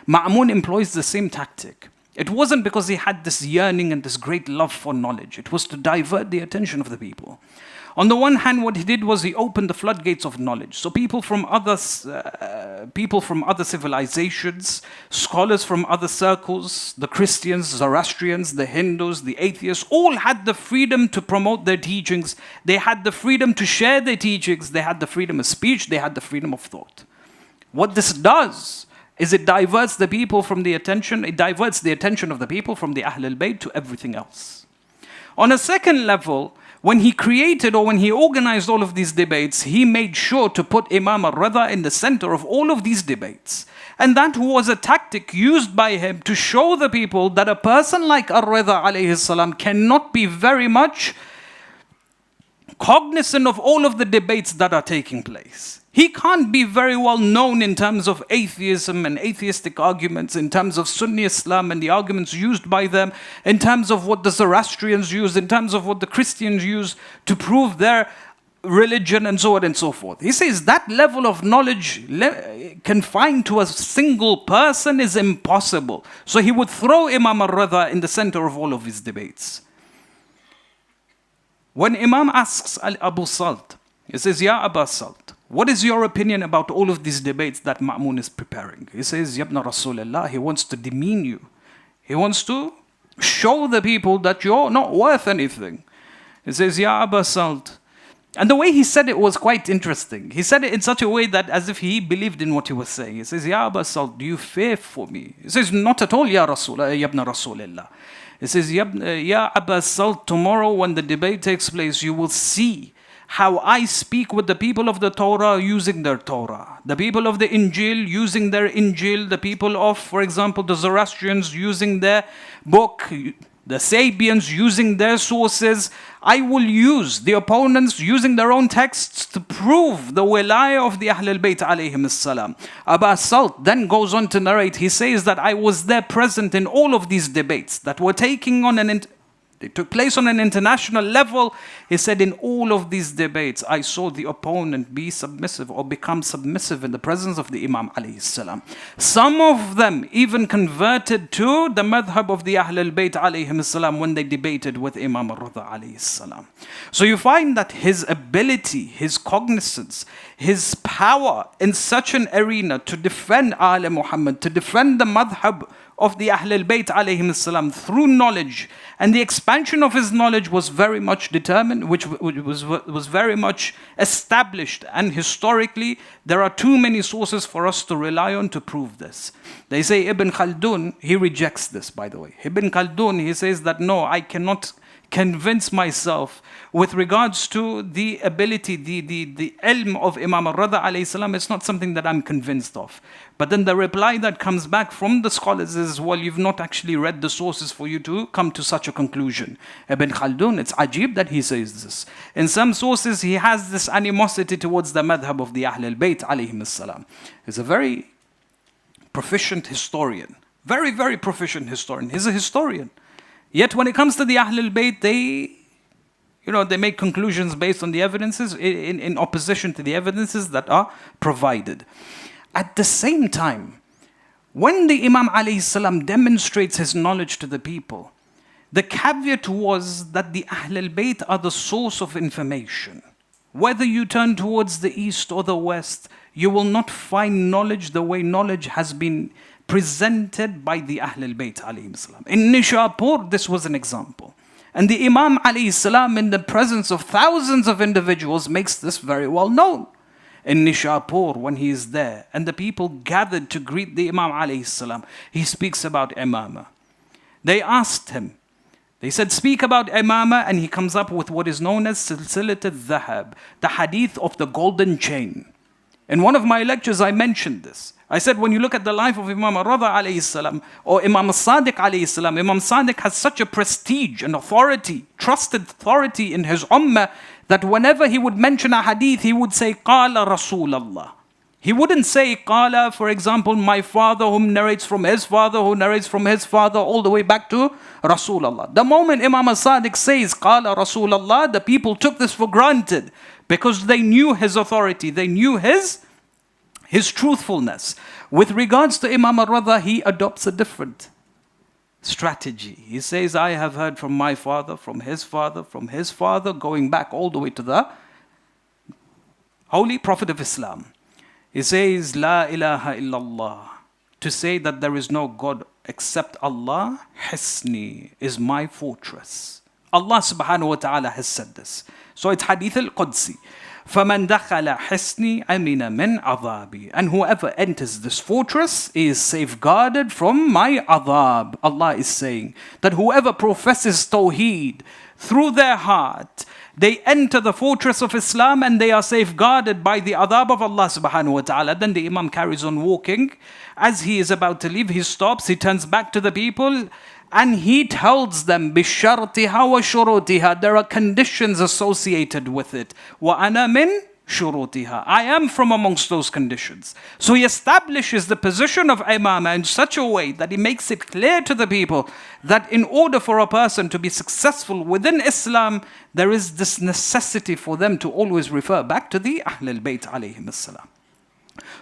Ma'mun employs the same tactic. It wasn't because he had this yearning and this great love for knowledge. It was to divert the attention of the people. On the one hand, what he did was he opened the floodgates of knowledge. So people from other civilizations, scholars from other circles, the Christians, Zoroastrians, the Hindus, the atheists, all had the freedom to promote their teachings. They had the freedom to share their teachings. They had the freedom of speech. They had the freedom of thought. What this does is it diverts the people from the attention. It diverts the attention of the people from the Ahl al-Bayt to everything else. On a second level, when he created or when he organized all of these debates, he made sure to put Imam al-Ridha in the center of all of these debates. And that was a tactic used by him to show the people that a person like al-Ridha alayhi salam cannot be very much cognizant of all of the debates that are taking place. He can't be very well known in terms of atheism and atheistic arguments, in terms of Sunni Islam and the arguments used by them, in terms of what the Zoroastrians use, in terms of what the Christians use to prove their religion and so on and so forth. He says that level of knowledge confined to a single person is impossible. So he would throw Imam al-Ridha in the center of all of his debates. When Imam asks Abu Salt, he says, Ya Abu Salt, what is your opinion about all of these debates that Ma'mun is preparing? He says, Yabna Rasulullah, he wants to demean you. He wants to show the people that you're not worth anything. He says, Ya Abu Salt. And the way he said it was quite interesting. He said it in such a way that as if he believed in what he was saying. He says, Ya Abu Salt, do you fear for me? He says, not at all, Ya Yabna Rasulullah. He says, Ya Abu Salt, tomorrow when the debate takes place, you will see how I speak with the people of the Torah using their Torah, the people of the Injil using their Injil, the people of, for example, the Zoroastrians using their book, the Sabians using their sources. I will use the opponents using their own texts to prove the wilayah of the Ahl al-Bayt alayhim as-salam. Abu Salt then goes on to narrate, he says that I was there present in all of these debates that were taking on they took place on an international level. He said, in all of these debates, I saw the opponent be submissive or become submissive in the presence of the Imam alayhi salam. Some of them even converted to the madhab of the Ahl al-Bayt alayhim salam when they debated with Imam al-Ridha alayhi salam. So you find that his ability, his cognizance, his power in such an arena to defend Al Muhammad, to defend the madhab of the Ahl al-Bayt alayhim salam through knowledge, and the expansion of his knowledge was very much determined, which was very much established, and historically there are too many sources for us to rely on to prove this. They say Ibn Khaldun, he rejects this, by the way. Ibn Khaldun, he says that no, I cannot convince myself with regards to the ability, the ilm of Imam al-Ridha alayhi salam. It's not something that I'm convinced of. But then the reply that comes back from the scholars is, well, you've not actually read the sources for you to come to such a conclusion. Ibn Khaldun, it's ajib that he says this. In some sources, he has this animosity towards the madhab of the Ahl al-Bayt alayhim as-salam. He's a very proficient historian. Very, very proficient historian. He's a historian. Yet when it comes to the Ahl al-Bayt, they make conclusions based on the evidences, in opposition to the evidences that are provided. At the same time, when the Imam alayhi salam demonstrates his knowledge to the people, The caveat was that the Ahl al-Bayt are the source of information. Whether you turn towards the east or the west, you will not find knowledge the way knowledge has been presented by the Ahl al-Bayt alayhim salam. In Nishapur, this was an example. And the Imam alayhi salam, in the presence of thousands of individuals, makes this very well known. In Nishapur, when he is there, and the people gathered to greet the Imam alayhi salam, he speaks about imama. They asked him, they said, speak about imama, and he comes up with what is known as silsilat al-dhahab, the hadith of the golden chain. In one of my lectures, I mentioned this. I said, when you look at the life of Imam Ridha alayhi salam, or Imam Sadiq alayhi salam, Imam Sadiq has such a prestige and authority, trusted authority in his ummah, that whenever he would mention a hadith, he would say, Qala Rasulallah. He wouldn't say, Qala, for example, my father, whom narrates from his father, who narrates from his father, all the way back to Rasulullah. The moment Imam Sadiq says, Qala Rasulallah, the people took this for granted, because they knew his authority, they knew his truthfulness. With regards to Imam Ridha, he adopts a different strategy. He says, I have heard from my father, from his father, going back all the way to the Holy Prophet of Islam. He says, La ilaha illallah. To say that there is no God except Allah, Hisni, is my fortress. Allah subhanahu wa ta'ala has said this. So it's Hadith al-Qudsi. فَمَنْ دَخَلَ حِسْنِي أَمِنَ مِنْ عَذَابِي. And whoever enters this fortress is safeguarded from my adhab. Allah is saying that whoever professes Tawheed through their heart, they enter the fortress of Islam and they are safeguarded by the adhab of Allah subhanahu wa ta'ala. Then the Imam carries on walking. As he is about to leave, he stops, he turns back to the people, and he tells them, بِشَرْطِهَا وَشُرُوتِهَا. There are conditions associated with it. وَأَنَا مِن شُرُوتِهَا. I am from amongst those conditions. So he establishes the position of imama in such a way that he makes it clear to the people that in order for a person to be successful within Islam, there is this necessity for them to always refer back to the Ahl al-Bayt alayhim as-salam.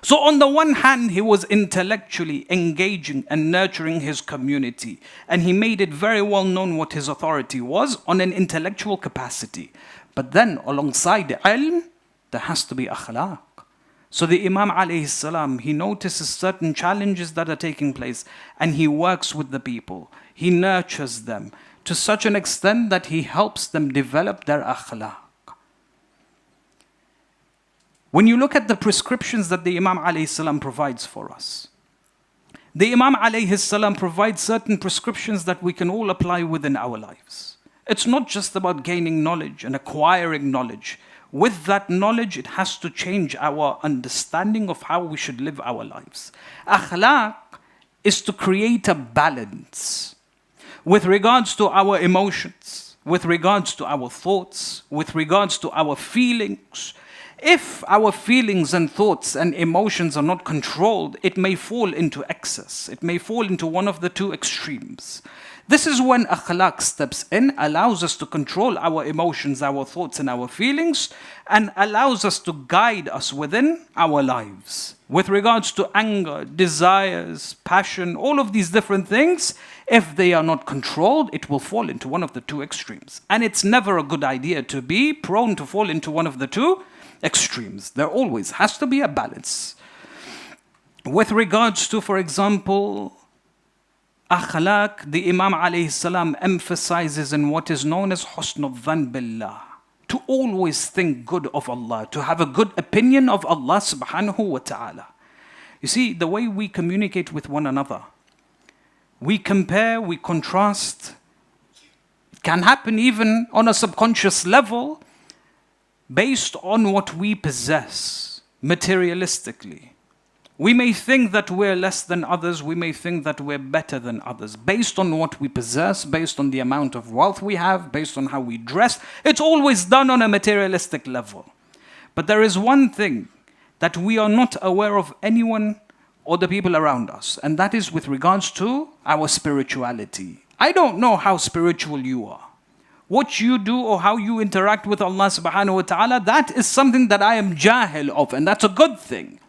So on the one hand, he was intellectually engaging and nurturing his community. And he made it very well known what his authority was on an intellectual capacity. But then alongside the ilm, there has to be akhlaq. So the Imam alayhi salam, he notices certain challenges that are taking place. And he works with the people. He nurtures them to such an extent that he helps them develop their akhlaq. When you look at the prescriptions that the Imam alayhi salam provides for us, the Imam alayhi salam provides certain prescriptions that we can all apply within our lives. It's not just about gaining knowledge and acquiring knowledge. With that knowledge, it has to change our understanding of how we should live our lives. Akhlaq is to create a balance with regards to our emotions, with regards to our thoughts, with regards to our feelings. If our feelings and thoughts and emotions are not controlled, it may fall into excess. It may fall into one of the two extremes. This is when akhlaq steps in, allows us to control our emotions, our thoughts and our feelings, and allows us to guide us within our lives. With regards to anger, desires, passion, all of these different things, if they are not controlled, it will fall into one of the two extremes. And it's never a good idea to be prone to fall into one of the two extremes. There always has to be a balance. With regards to, for example, akhlaq, the Imam alayhi salam emphasizes in what is known as husn al-dhan billah. To always think good of Allah, to have a good opinion of Allah subhanahu wa ta'ala. You see, the way we communicate with one another, we compare, we contrast. It can happen even on a subconscious level, based on what we possess materialistically. We may think that we're less than others, we may think that we're better than others, based on what we possess, based on the amount of wealth we have, based on how we dress. It's always done on a materialistic level. But there is one thing that we are not aware of anyone or the people around us, and that is with regards to our spirituality. I don't know how spiritual you are. What you do or how you interact with Allah subhanahu wa ta'ala, that is something that I am jahil of, and that's a good thing.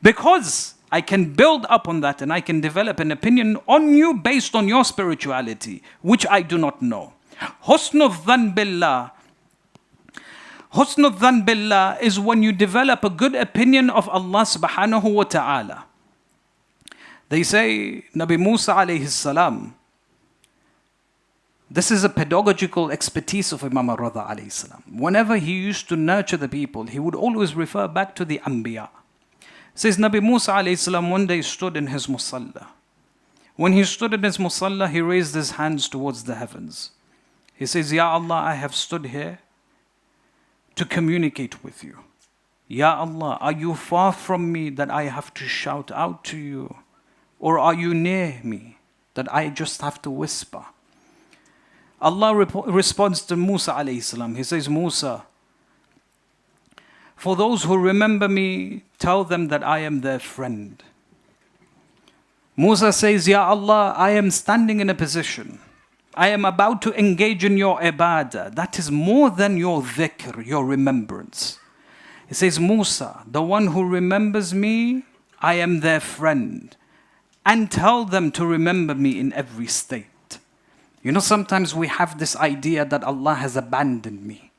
Because I can build up on that and I can develop an opinion on you based on your spirituality, which I do not know. Husnul dhan billah. Husnul dhan billah is when you develop a good opinion of Allah subhanahu wa ta'ala. They say, Nabi Musa alayhi salam, this is a pedagogical expertise of Imam Ridha alayhi salam. Whenever he used to nurture the people, he would always refer back to the Anbiya. Says Nabi Musa alayhi salam one day stood in his musalla. When he stood in his musalla, he raised his hands towards the heavens. He says, Ya Allah, I have stood here to communicate with you. Ya Allah, are you far from me that I have to shout out to you? Or are you near me that I just have to whisper? Allah responds to Musa alayhi salam. He says, Musa, for those who remember me, tell them that I am their friend. Musa says, Ya Allah, I am standing in a position. I am about to engage in your ibadah. That is more than your dhikr, your remembrance. He says, Musa, the one who remembers me, I am their friend. And tell them to remember me in every state. You know, sometimes we have this idea that Allah has abandoned me,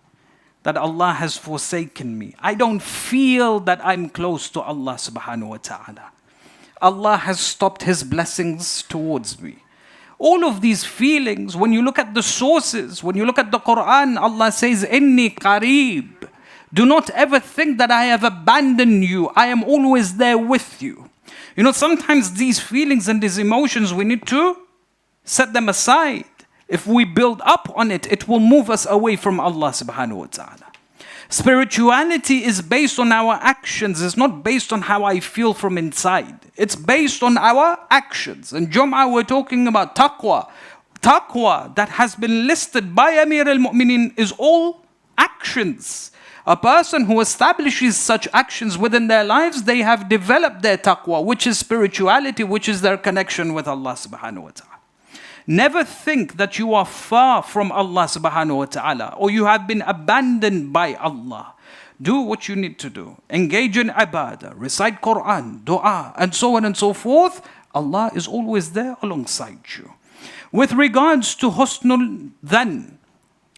that Allah has forsaken me. I don't feel that I'm close to Allah subhanahu wa ta'ala. Allah has stopped His blessings towards me. All of these feelings, when you look at the sources, when you look at the Quran, Allah says, Inni qareeb. Do not ever think that I have abandoned you. I am always there with you. You know, sometimes these feelings and these emotions, we need to set them aside. If we build up on it, it will move us away from Allah subhanahu wa ta'ala. Spirituality is based on our actions. It's not based on how I feel from inside. It's based on our actions. In Jum'ah, we're talking about taqwa. Taqwa that has been listed by Amir al-Mu'mineen is all actions. A person who establishes such actions within their lives, they have developed their taqwa, which is spirituality, which is their connection with Allah subhanahu wa ta'ala. Never think that you are far from Allah subhanahu wa ta'ala or you have been abandoned by Allah. Do what you need to do. Engage in ibadah, recite Quran, dua, and so on and so forth. Allah is always there alongside you. With regards to husnul dhan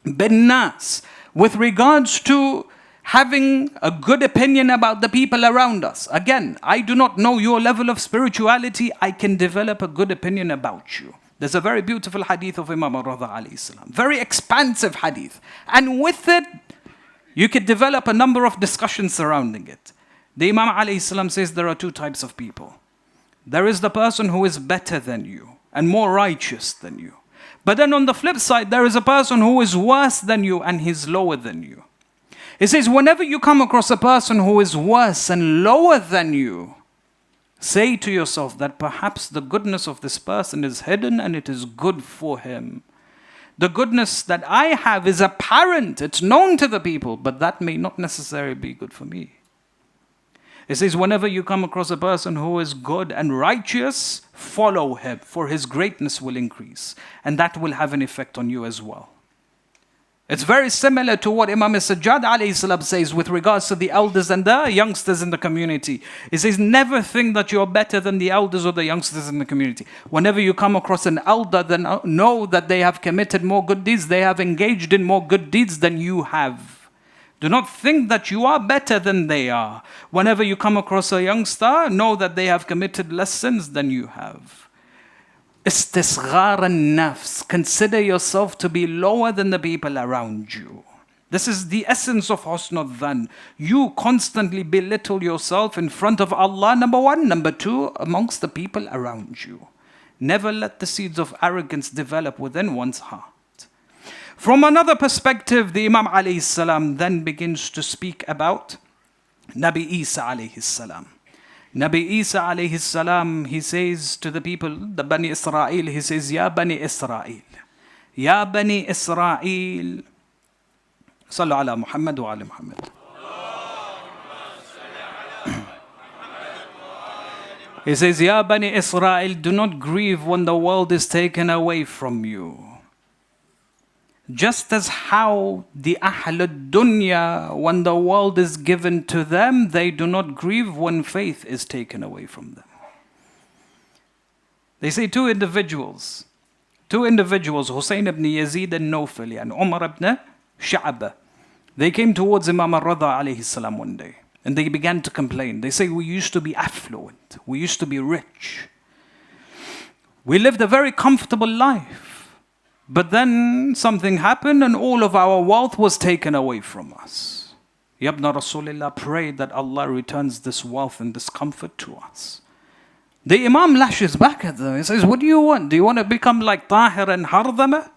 bin nas, with regards to having a good opinion about the people around us. Again, I do not know your level of spirituality. I can develop a good opinion about you. There's a very beautiful hadith of Imam Ridha alayhi salam. Very expansive hadith. And with it, you could develop a number of discussions surrounding it. The Imam alayhi salam says there are two types of people. There is the person who is better than you and more righteous than you. But then on the flip side, there is a person who is worse than you and he's lower than you. He says, whenever you come across a person who is worse and lower than you, say to yourself that perhaps the goodness of this person is hidden and it is good for him. The goodness that I have is apparent, it's known to the people, but that may not necessarily be good for me. It says, whenever you come across a person who is good and righteous, follow him, for his greatness will increase. And that will have an effect on you as well. It's very similar to what Imam Sajjad alayhi salam says with regards to the elders and the youngsters in the community. He says, never think that you're better than the elders or the youngsters in the community. Whenever you come across an elder, then know that they have committed more good deeds, they have engaged in more good deeds than you have. Do not think that you are better than they are. Whenever you come across a youngster, know that they have committed less sins than you have. Istisghar an-nafs. Consider yourself to be lower than the people around you. This is the essence of husnul dhan. You constantly belittle yourself in front of Allah, number one. Number two, amongst the people around you. Never let the seeds of arrogance develop within one's heart. From another perspective, the Imam alayhi salam then begins to speak about Nabi Isa alayhi salam. Nabi Isa alayhi salam, he says to the people, the Bani Israel, he says, Ya Bani Israel, Ya Bani Israel, Sallu ala Muhammad wa ala Muhammad. He says, Ya Bani Israel, do not grieve when the world is taken away from you. Just as how the Ahlul Dunya, when the world is given to them, they do not grieve when faith is taken away from them. They say two individuals, Hussein ibn Yazid al-Nawfali and Umar ibn Sha'ba. They came towards Imam al-Ridha alayhi salam one day and they began to complain. They say, we used to be affluent, we used to be rich. We lived a very comfortable life. But then something happened and all of our wealth was taken away from us. Yabna Rasulullah prayed that Allah returns this wealth and this comfort to us. The Imam lashes back at them. He says, what do you want? Do you want to become like Tahir and Hardama?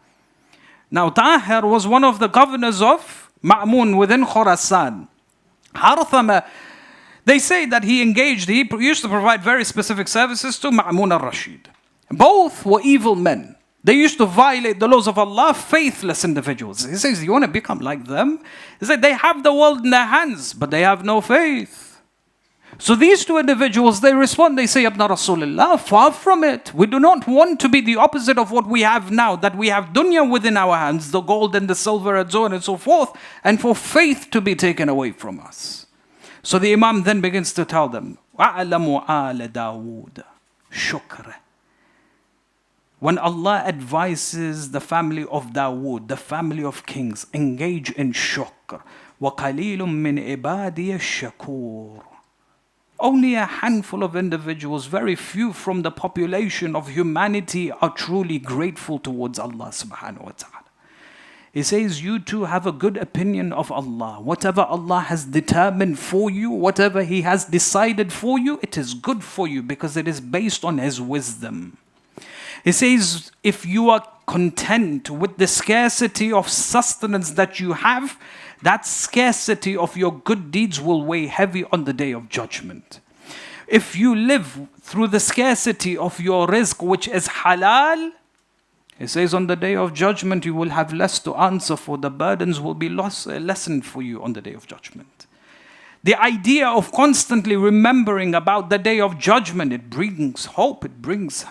Now Tahir was one of the governors of Ma'mun within Khurasan. Harthama, they say that he used to provide very specific services to Ma'mun al-Rashid. Both were evil men. They used to violate the laws of Allah, faithless individuals. He says, you want to become like them? He said, they have the world in their hands, but they have no faith. So these two individuals, they respond, they say, Abna Rasulullah, far from it. We do not want to be the opposite of what we have now, that we have dunya within our hands, the gold and the silver and so on and so forth, and for faith to be taken away from us. So the Imam then begins to tell them, وَعَلَمُوا آلَ دَاوُودَ شُكْرَ. When Allah advises the family of Dawood, the family of kings, engage in shukr. وَقَلِيلٌ مِّنْ عِبَادِيَ الشَّكُورِ. Only a handful of individuals, very few from the population of humanity, are truly grateful towards Allah subhanahu wa ta'ala. He says, you too have a good opinion of Allah. Whatever Allah has determined for you, whatever He has decided for you, it is good for you because it is based on His wisdom. He says, if you are content with the scarcity of sustenance that you have, that scarcity of your good deeds will weigh heavy on the day of judgment. If you live through the scarcity of your rizq, which is halal, he says on the day of judgment you will have less to answer for. The burdens will be lessened for you on the day of judgment. The idea of constantly remembering about the day of judgment, it brings hope, it brings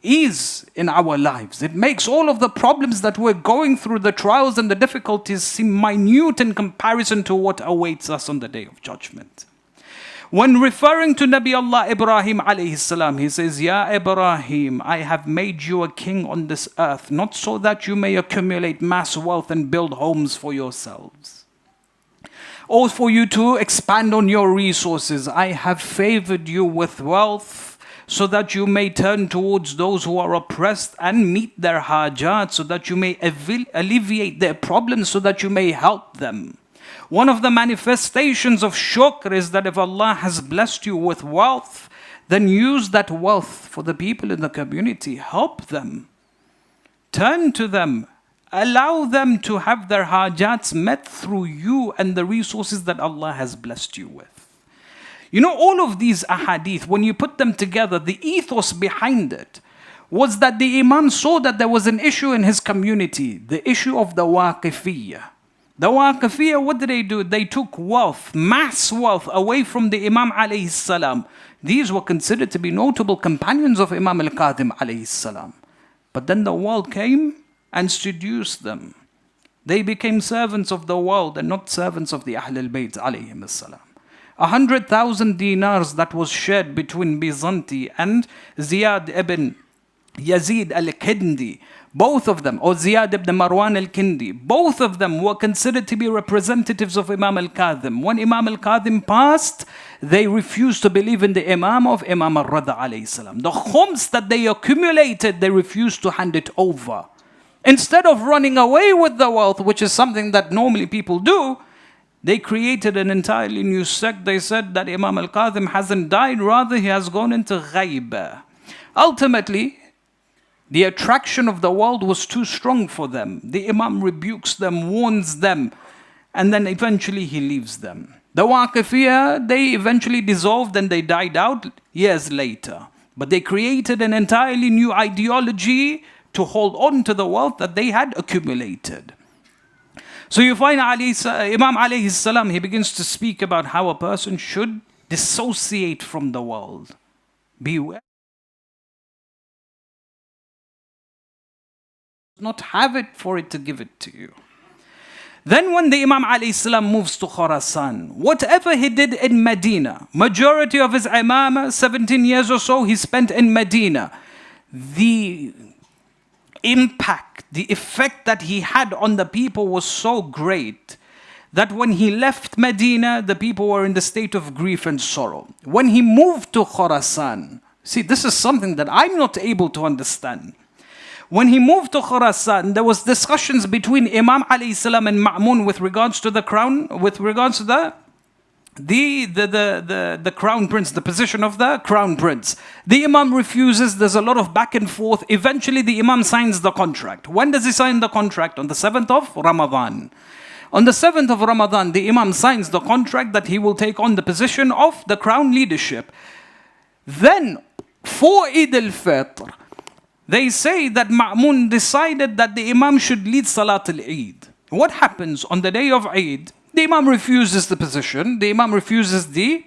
ease in our lives. It makes all of the problems that we're going through, the trials and the difficulties, seem minute in comparison to what awaits us on the day of judgment. When referring to Nabi Allah Ibrahim alayhi salam, he says, Ya Ibrahim, I have made you a king on this earth, not so that you may accumulate mass wealth and build homes for yourselves, or for you to expand on your resources. I have favored you with wealth so that you may turn towards those who are oppressed and meet their hajat, so that you may alleviate their problems, so that you may help them. One of the manifestations of shukr is that if Allah has blessed you with wealth, then use that wealth for the people in the community. Help them. Turn to them. Allow them to have their hajats met through you and the resources that Allah has blessed you with. You know, all of these ahadith, when you put them together, the ethos behind it was that the Imam saw that there was an issue in his community, the issue of the waqifiyya. The waqifiyya, what did they do? They took wealth, mass wealth, away from the Imam alayhi salam. These were considered to be notable companions of Imam al-Qadim alayhi salam. But then the world came and seduced them. They became servants of the world and not servants of the Ahl al-Bayt alayhim salam. 100,000 dinars that was shared between Byzanti and Ziyad ibn Yazid al-Kindi, both of them, or Ziyad ibn Marwan al-Kindi, both of them were considered to be representatives of Imam al-Kadhim. When Imam al-Kadhim passed, they refused to believe in the Imam of Imam al-Ridha alayhi salam. The khums that they accumulated, they refused to hand it over. Instead of running away with the wealth, which is something that normally people do, they created an entirely new sect. They said that Imam al-Kadhim hasn't died, rather he has gone into ghaiba. Ultimately, the attraction of the world was too strong for them. The Imam rebukes them, warns them, and then eventually he leaves them. The Waqifiyya, they eventually dissolved and they died out years later. But they created an entirely new ideology to hold on to the wealth that they had accumulated. So you find Imam alayhi salam, he begins to speak about how a person should dissociate from the world. Beware. Not have it for it to give it to you. Then when the Imam alayhi salam moves to Khurasan, whatever he did in Medina, majority of his imamah, 17 years or so, he spent in Medina. the impact, the effect that he had on the people was so great that when he left Medina, the people were in the state of grief and sorrow. When he moved to Khurasan, see, this is something that I'm not able to understand. When he moved to Khurasan, there was discussions between Imam alayhi salam and Ma'mun with regards to the crown, with regards to the crown prince, the position of the crown prince. The Imam refuses, there's a lot of back and forth. Eventually the Imam signs the contract. When does he sign the contract? On the 7th of Ramadan. On the 7th of Ramadan, the Imam signs the contract that he will take on the position of the crown leadership. Then, for Eid al-Fitr, they say that Ma'mun decided that the Imam should lead Salat al-Eid. What happens on the day of Eid? The Imam refuses the position, the Imam refuses the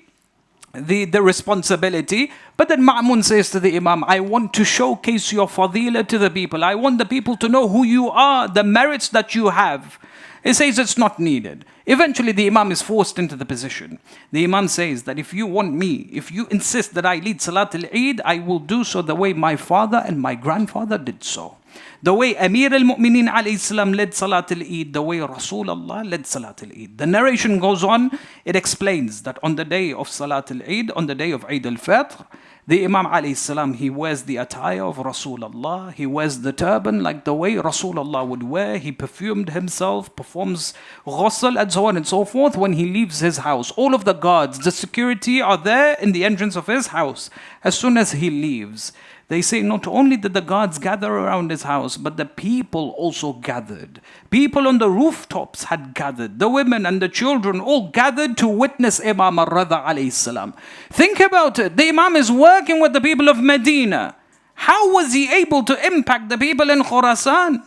responsibility, but then Ma'mun says to the Imam, I want to showcase your fadila to the people. I want the people to know who you are, the merits that you have. He says it's not needed. Eventually the Imam is forced into the position. The Imam says that if you want me, if you insist that I lead Salat al-Eid, I will do so the way my father and my grandfather did so. The way Amir al-Mu'mineen alayhi salam led Salat al-Eid, the way Rasulullah led Salat al-Eid. The narration goes on, it explains that on the day of Salat al-Eid, on the day of Eid al-Fitr, the Imam alayhi salam, he wears the attire of Rasulullah, he wears the turban like the way Rasulullah would wear, he perfumed himself, performs ghusl and so on and so forth when he leaves his house. All of the guards, the security are there in the entrance of his house. As soon as he leaves, they say not only did the guards gather around his house, but the people also gathered. People on the rooftops had gathered. The women and the children all gathered to witness Imam al-Ridha alayhi salam. Think about it. The Imam is working with the people of Medina. How was he able to impact the people in Khurasan?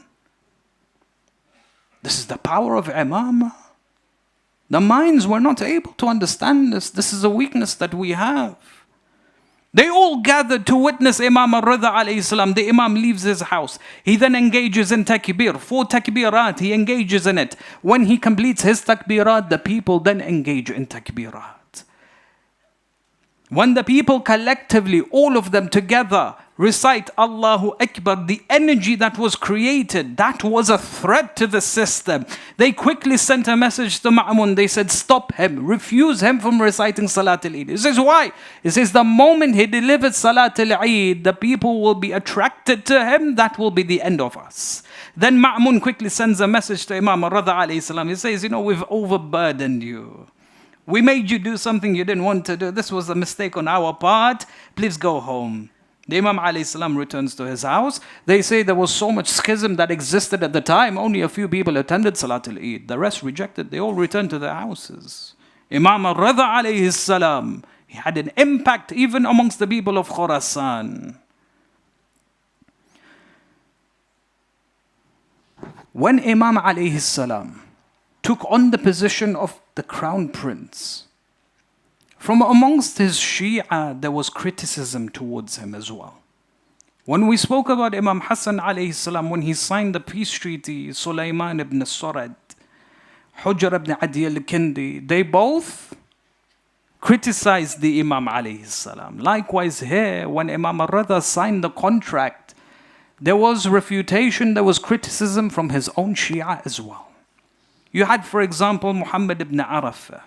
This is the power of Imam. The minds were not able to understand this. This is a weakness that we have. They all gathered to witness Imam al-Ridha alayhi salam. The Imam leaves his house. He then engages in takbir. 4 takbirat, he engages in it. When he completes his takbirat, the people then engage in takbirat. When the people collectively, all of them together, recite Allahu Akbar, the energy that was created, that was a threat to the system. They quickly sent a message to Ma'mun. They said, stop him, refuse him from reciting Salat al-Eid. He says, why? He says, the moment he delivers Salat al-Eid, the people will be attracted to him. That will be the end of us. Then Ma'mun quickly sends a message to Imam al-Ridha alayhi salam. He says, we've overburdened you. We made you do something you didn't want to do. This was a mistake on our part. Please go home. The Imam alayhi salam returns to his house. They say there was so much schism that existed at the time. Only a few people attended Salat al-Eid. The rest rejected. They all returned to their houses. Imam al-Ridha alayhi salam, he had an impact even amongst the people of Khurasan. When Imam alayhi salam took on the position of the crown prince, from amongst his Shia, there was criticism towards him as well. When we spoke about Imam Hassan alayhi salam, when he signed the peace treaty, Sulaiman ibn Surad, Hujr ibn Adi al-Kindi, they both criticized the Imam alayhi salam. Likewise here, when Imam al-Ridha signed the contract, there was refutation, there was criticism from his own Shia as well. You had, for example, Muhammad ibn Arafah.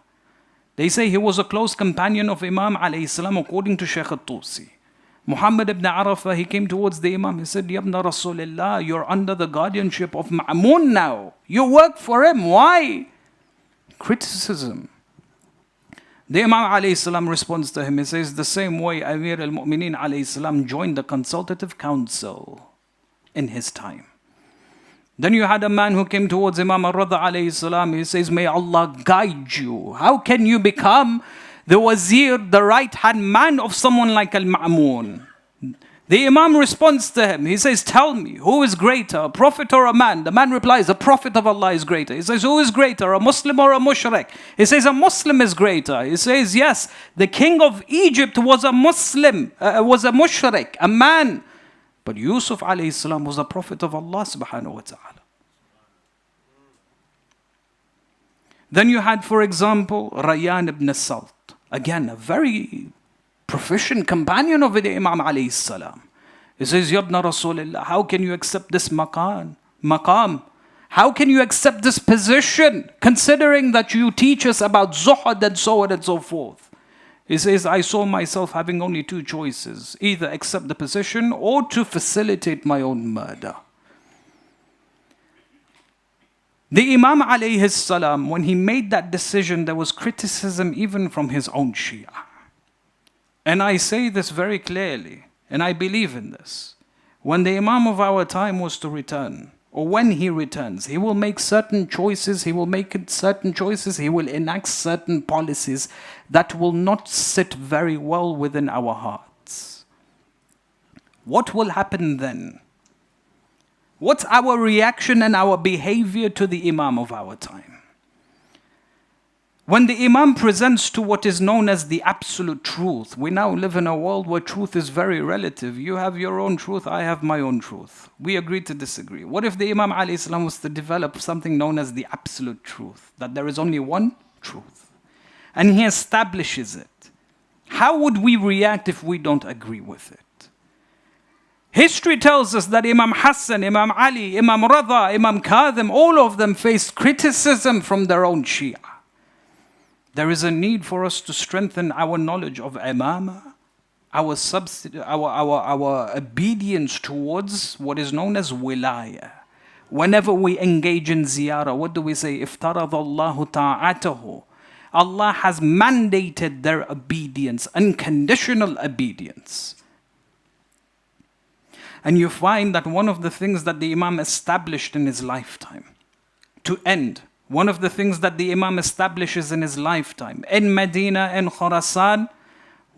They say he was a close companion of Imam alayhi salam according to Shaykh al-Tusi. Muhammad ibn Arafah, he came towards the Imam. He said, Yabna Rasulullah, you're under the guardianship of Ma'mun now. You work for him. Why? Criticism. The Imam alayhi salam responds to him. He says, the same way Amir al-Mu'mineen alayhi salam joined the consultative council in his time. Then you had a man who came towards Imam al-Ridha alayhi salam. He says, may Allah guide you. How can you become the wazir, the right-hand man of someone like al-Ma'mun? The Imam responds to him. He says, tell me, who is greater, a prophet or a man? The man replies, a prophet of Allah is greater. He says, who is greater, a Muslim or a mushrik? He says, a Muslim is greater. He says, yes, the king of Egypt was a Muslim, was a mushrik, a man. But Yusuf alayhi salam was a prophet of Allah subhanahu wa ta'ala. Then you had, for example, Rayyan ibn Salt. Again, a very proficient companion of the Imam alayhi salam. He says, Yabna Rasulullah, how can you accept this maqam? How can you accept this position, considering that you teach us about zuhud and so on and so forth? He says, I saw myself having only two choices, either accept the position or to facilitate my own murder. The Imam alayhi salam, when he made that decision, there was criticism even from his own Shia. And I say this very clearly, and I believe in this. When the Imam of our time was to return, or when he returns, he will make certain choices, he will enact certain policies that will not sit very well within our hearts. What will happen then? What's our reaction and our behavior to the Imam of our time? When the Imam presents to what is known as the absolute truth, we now live in a world where truth is very relative. You have your own truth, I have my own truth. We agree to disagree. What if the Imam alayhi salam was to develop something known as the absolute truth, that there is only one truth, and he establishes it? How would we react if we don't agree with it? History tells us that Imam Hassan, Imam Ali, Imam Ridha, Imam Kadhim, all of them faced criticism from their own Shia. There is a need for us to strengthen our knowledge of imamah, our obedience towards what is known as wilayah. Whenever we engage in ziyarah, what do we say? Iftarad Allahu ta'atahu. Allah has mandated their obedience, unconditional obedience. And you find that one of the things that the Imam established in his lifetime, to end, one of the things that the Imam establishes in his lifetime in Medina and Khurasan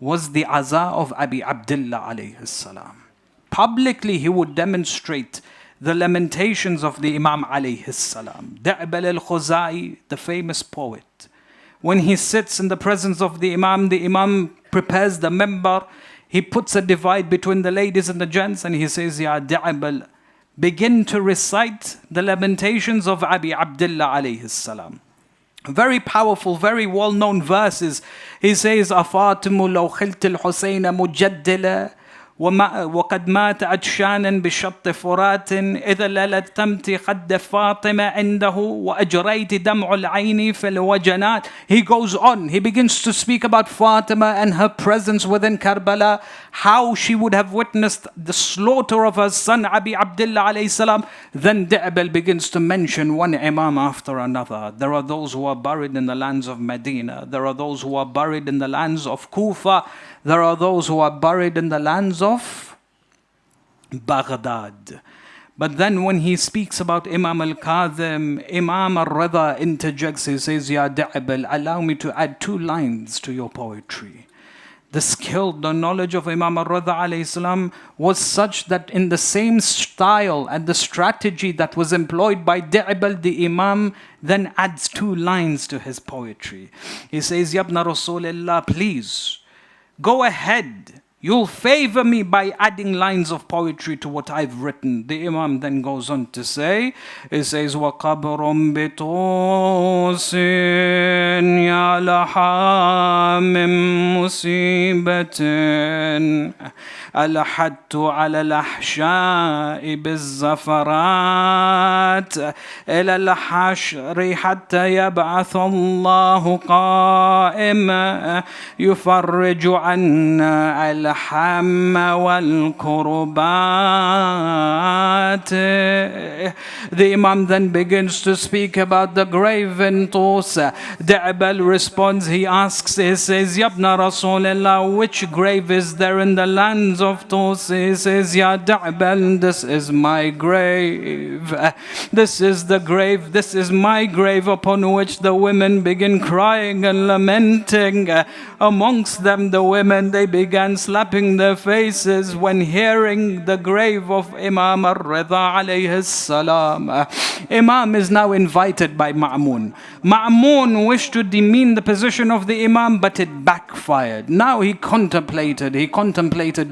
was the aza of Abi Abdullah alayhi salam. Publicly he would demonstrate the lamentations of the Imam alayhi salam. Da'bal al-Khuzai, the famous poet, when he sits in the presence of the Imam prepares the member, he puts a divide between the ladies and the gents, and he says, Ya Da'bal, begin to recite the lamentations of Abi Abdullah alayhi salam. Very powerful, very well-known verses. He says, أفاطم لو خلت الحسين مجدلا وقد مات عطشانا بشط فرات إذا للتمت خد فاطمة عنده وأجريت دمع العين في الوجنات. He goes on, he begins to speak about Fatima and her presence within Karbala, how she would have witnessed the slaughter of her son Abi Abdullah alayhi salam. Then Da'bal begins to mention one Imam after another. There are those who are buried in the lands of Medina. There are those who are buried in the lands of Kufa. There are those who are buried in the lands of Baghdad. But then when he speaks about Imam al-Kadhim, Imam al-Ridha interjects, he says, Ya Da'bal, allow me to add 2 lines to your poetry. The skill, the knowledge of Imam al-Ridha alayhi salam was such that in the same style and the strategy that was employed by Da'bal, the Imam then adds 2 lines to his poetry. He says, Yabna Rasulullah, please, go ahead. You'll favor me by adding lines of poetry to what I've written. The Imam then goes on to say, he says, وَقَبْرٌ بِطُوسٍ يَا لَحَا مِن مُصِيبَةٍ ألحدت على الأحشاء بالزفرات إلى الحشر حتى يبعث الله قائما يفرج عنا الهم والكربات. The Imam then begins to speak about the grave in Tusa. Da'bal responds, he asks, he says, Yabna Rasulullah, which grave is there in the lands of Tusa? He says, Ya Da'bal, this is my grave. This is the grave, this is my grave, upon which the women begin crying and lamenting. Amongst them, the women, they began slapping their faces when hearing the grave of Imam al-Ridha alayhi salam. Imam is now invited by Ma'mun. Ma'mun wished to demean the position of the Imam, but it backfired. Now he contemplated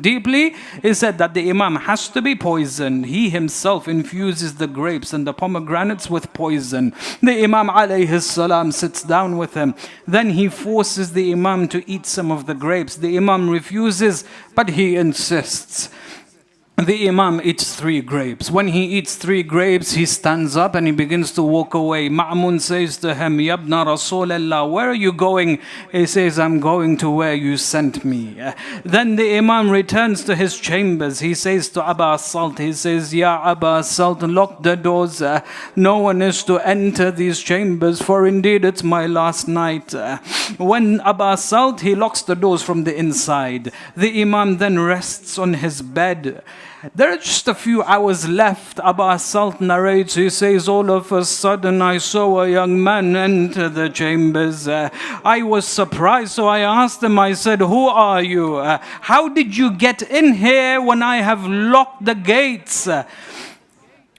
deeply. He said that the Imam has to be poisoned. He himself infuses the grapes and the pomegranates with poison. The Imam alayhi salam sits down with him. Then he forces the Imam to eat some of the grapes. The Imam refuses, but he insists. the Imam eats 3 grapes. When he eats 3 grapes, he stands up and he begins to walk away. Ma'mun says to him, Yabna Rasulallah, where are you going? He says, I'm going to where you sent me. Then the Imam returns to his chambers. He says to Aba Salt, he says, Ya Aba Salt, lock the doors. No one is to enter these chambers, for indeed it's my last night. When Aba Salt, he locks the doors from the inside. The Imam then rests on his bed. There are just a few hours left. Aba Salt narrates, he says, all of a sudden I saw a young man enter the chambers. I was surprised, so I asked him, I said, who are you? How did you get in here when I have locked the gates?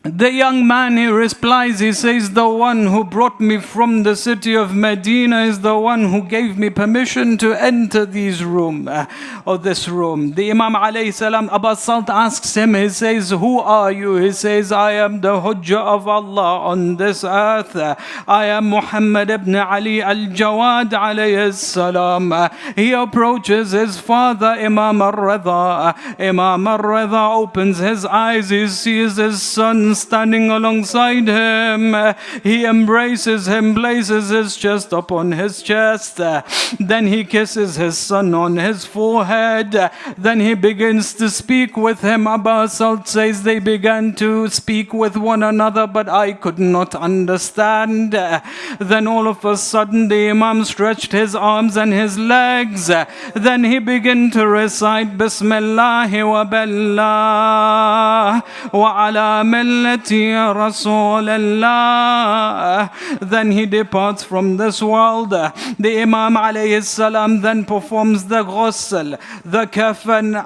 The young man, he replies, he says, the one who brought me from the city of Medina is the one who gave me permission to enter this room. The Imam alayhi salam, Aba Salt asks him, he says, who are you? He says, I am the Hujjah of Allah on this earth. I am Muhammad ibn Ali al-Jawad alayhi salam. He approaches his father, Imam al-Ridha. Imam al-Ridha opens his eyes, he sees his son standing alongside him. He embraces him, places his chest upon his chest. Then he kisses his son on his forehead. Then he begins to speak with him. Aba Salt says they began to speak with one another, but I could not understand. Then all of a sudden the Imam stretched his arms and his legs. Then he began to recite Bismillah wa billah wa ala millati Rasulallah. Then he departs from this world. The Imam alayhi salam then performs the ghusl, the kafan.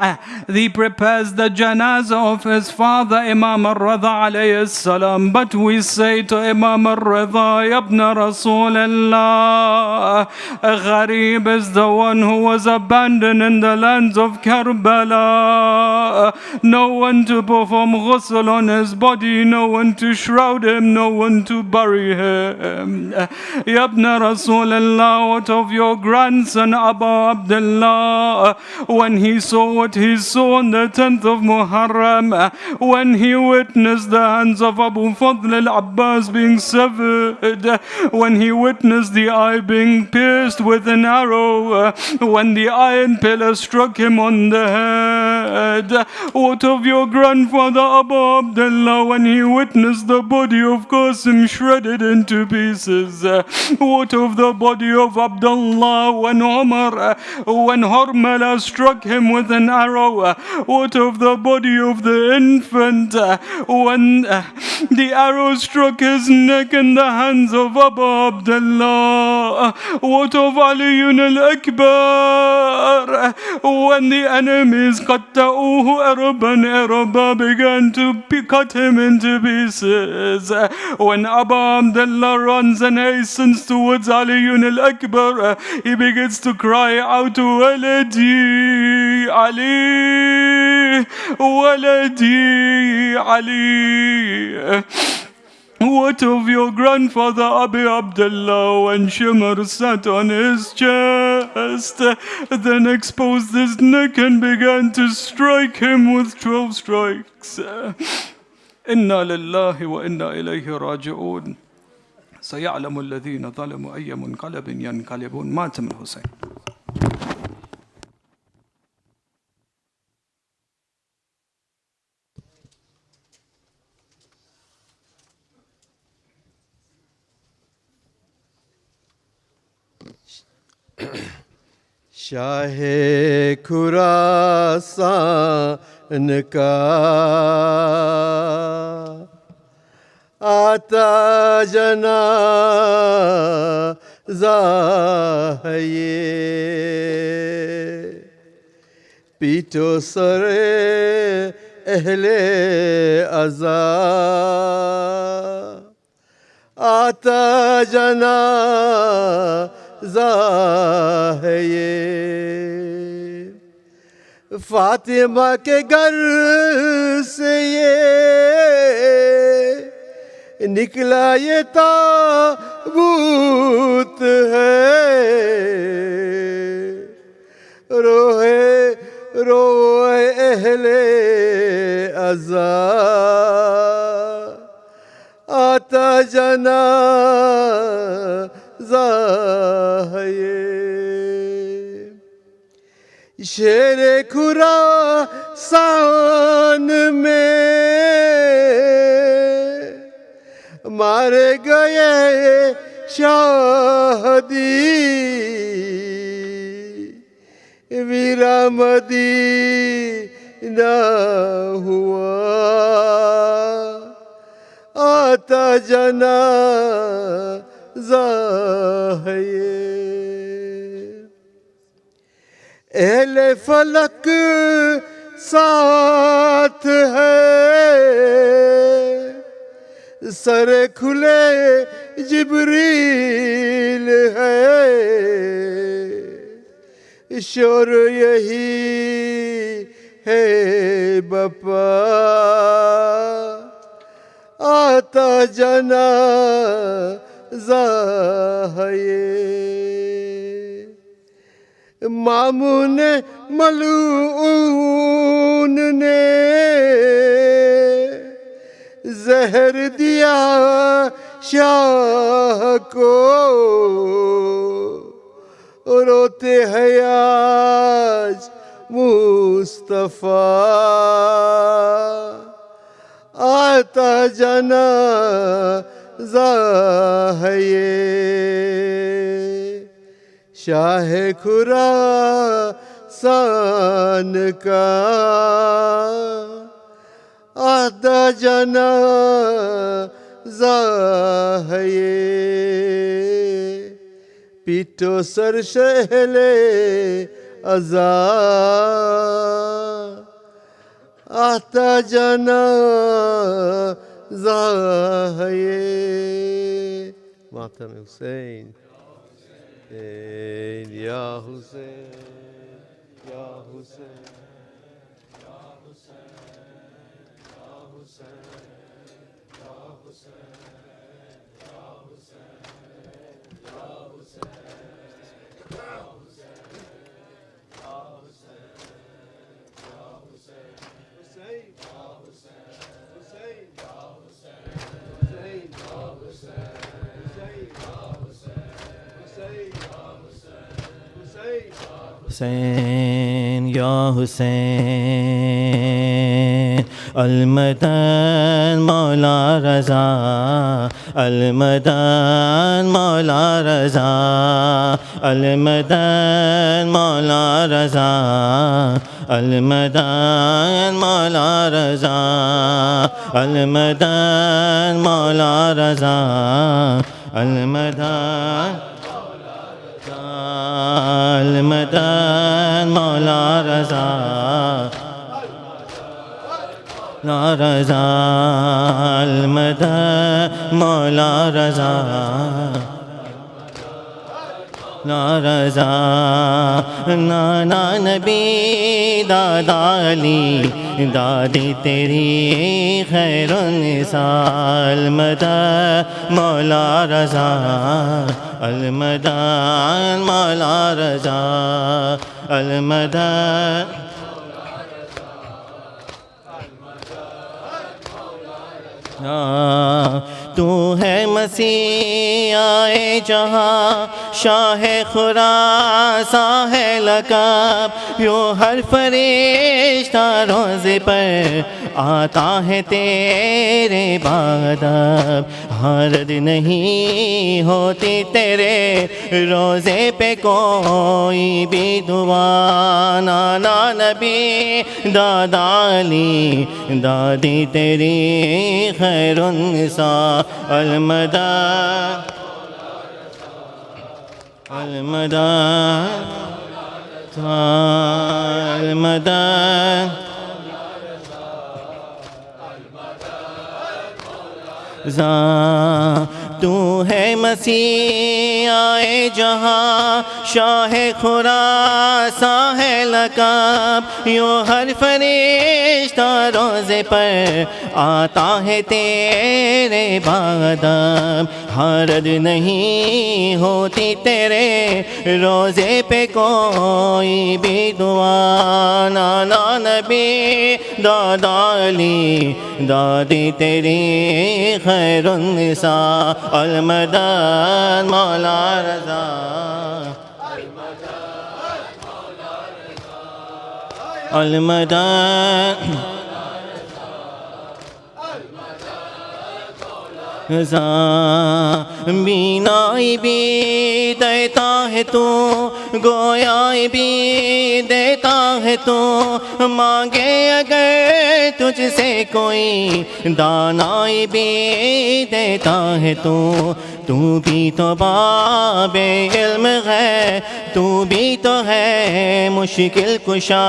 He prepares the janazah of his father, Imam al-Ridha alayhi salam. But we say to Imam al-Ridha, Yabna Rasulallah, Gharib is the one who was abandoned in the lands of Karbala. No one to perform ghusl on his body, no one to shroud him, no one to bury him. Yabna Rasulallah, what of your grandson Abu Abdullah? When he saw what he saw on the 10th of Muharram, when he witnessed the hands of Abu Fadl al-Abbas being severed, when he witnessed the eye being pierced with an arrow, when the iron pillar struck him on the head, what of your grandfather Abu Abdullah when he witnessed the body of Qasim shredded into pieces? What of the body of Abdullah when Hormala struck him with an arrow? What of the body of the infant when the arrow struck his neck in the hands of Abu Abdullah? What of Ali al-Akbar when the enemies Araba began to cut him into pieces? When Abu Abdullah runs and hastens towards Ali al-Akbar, he begins to cry out, Waladi Ali, Waladi Ali. What of your grandfather Abi Abdullah when Shimr sat on his chest, then exposed his neck and began to strike him with 12 strikes? Inna lillahi wa inna ilayhi raji'un. سيعلم الذين ظلموا أي منقلب ينقلبون. ماتم الحسين. शाहे खुरासान का आता जनाज़ा है ये, पीटो सरे अहले अज़ा, आता जनाज़ा है ये, फातिमा के घर से ये निकला ये ताबूत है, रोए रोए अहले رضا آتا جنازہ ہے یہ شیر خراسان میں مارے گئے شاہدی ویرا مدینہ ہوا آتا جنازہ ہے یہ اہل فلک ساتھ ہے سر کھلے جبریل ہے شور یہی ہے بپا آتا جنازہ ہے یہ مامون ملعون نے زہر دیا شاہ کو روتے ہیں آج مصطفیٰ آتا جنازہ ہے یہ شاہ خراسان کا آتا جنازہ ہے یہ پیٹو سر شہل ازا آتا جنازہ ہے یہ ماتم حسین یا حسین یا حسین حسین یا حسین المدن مولا رضا المدن مولا رضا المدن مولا رضا المدن مولا رضا المدن مولا رضا المدن المدن مولا رضا لا رضا المدن مولا رضا لا رضا نانا نبی دادا علی دادی تیری خیر النساء المدن مولا رضا المدن مولا رضا المدن تو ہے مسیح آئے جہاں شاہ خراساں ہے لقب یوں ہر فرشتہ روزے پر آتا ہے تیرے بعد اب حرد نہیں ہوتی تیرے روزے پہ کوئی بھی دعا نانا نبی دادا علی دادی تیری خیر النساء المدن المدن المدن تو ہے مسیح آئے جہاں شاہ خراساں ہے لقب یوں ہر فرشتہ روزے پر آتا ہے تیرے بعد اب حرج نہیں ہوتی تیرے روزے پہ کوئی بھی دعا نانا نبی دادا علی دادی تیری خیر النساء المدد مولا رضا المدد بینائی بھی دیتا ہے تو گویائی بھی دیتا ہے تو مانگے اگر تجھ سے کوئی دانائی بھی دیتا ہے تو بھی تو باب علم ہے تو بھی تو ہے مشکل کشا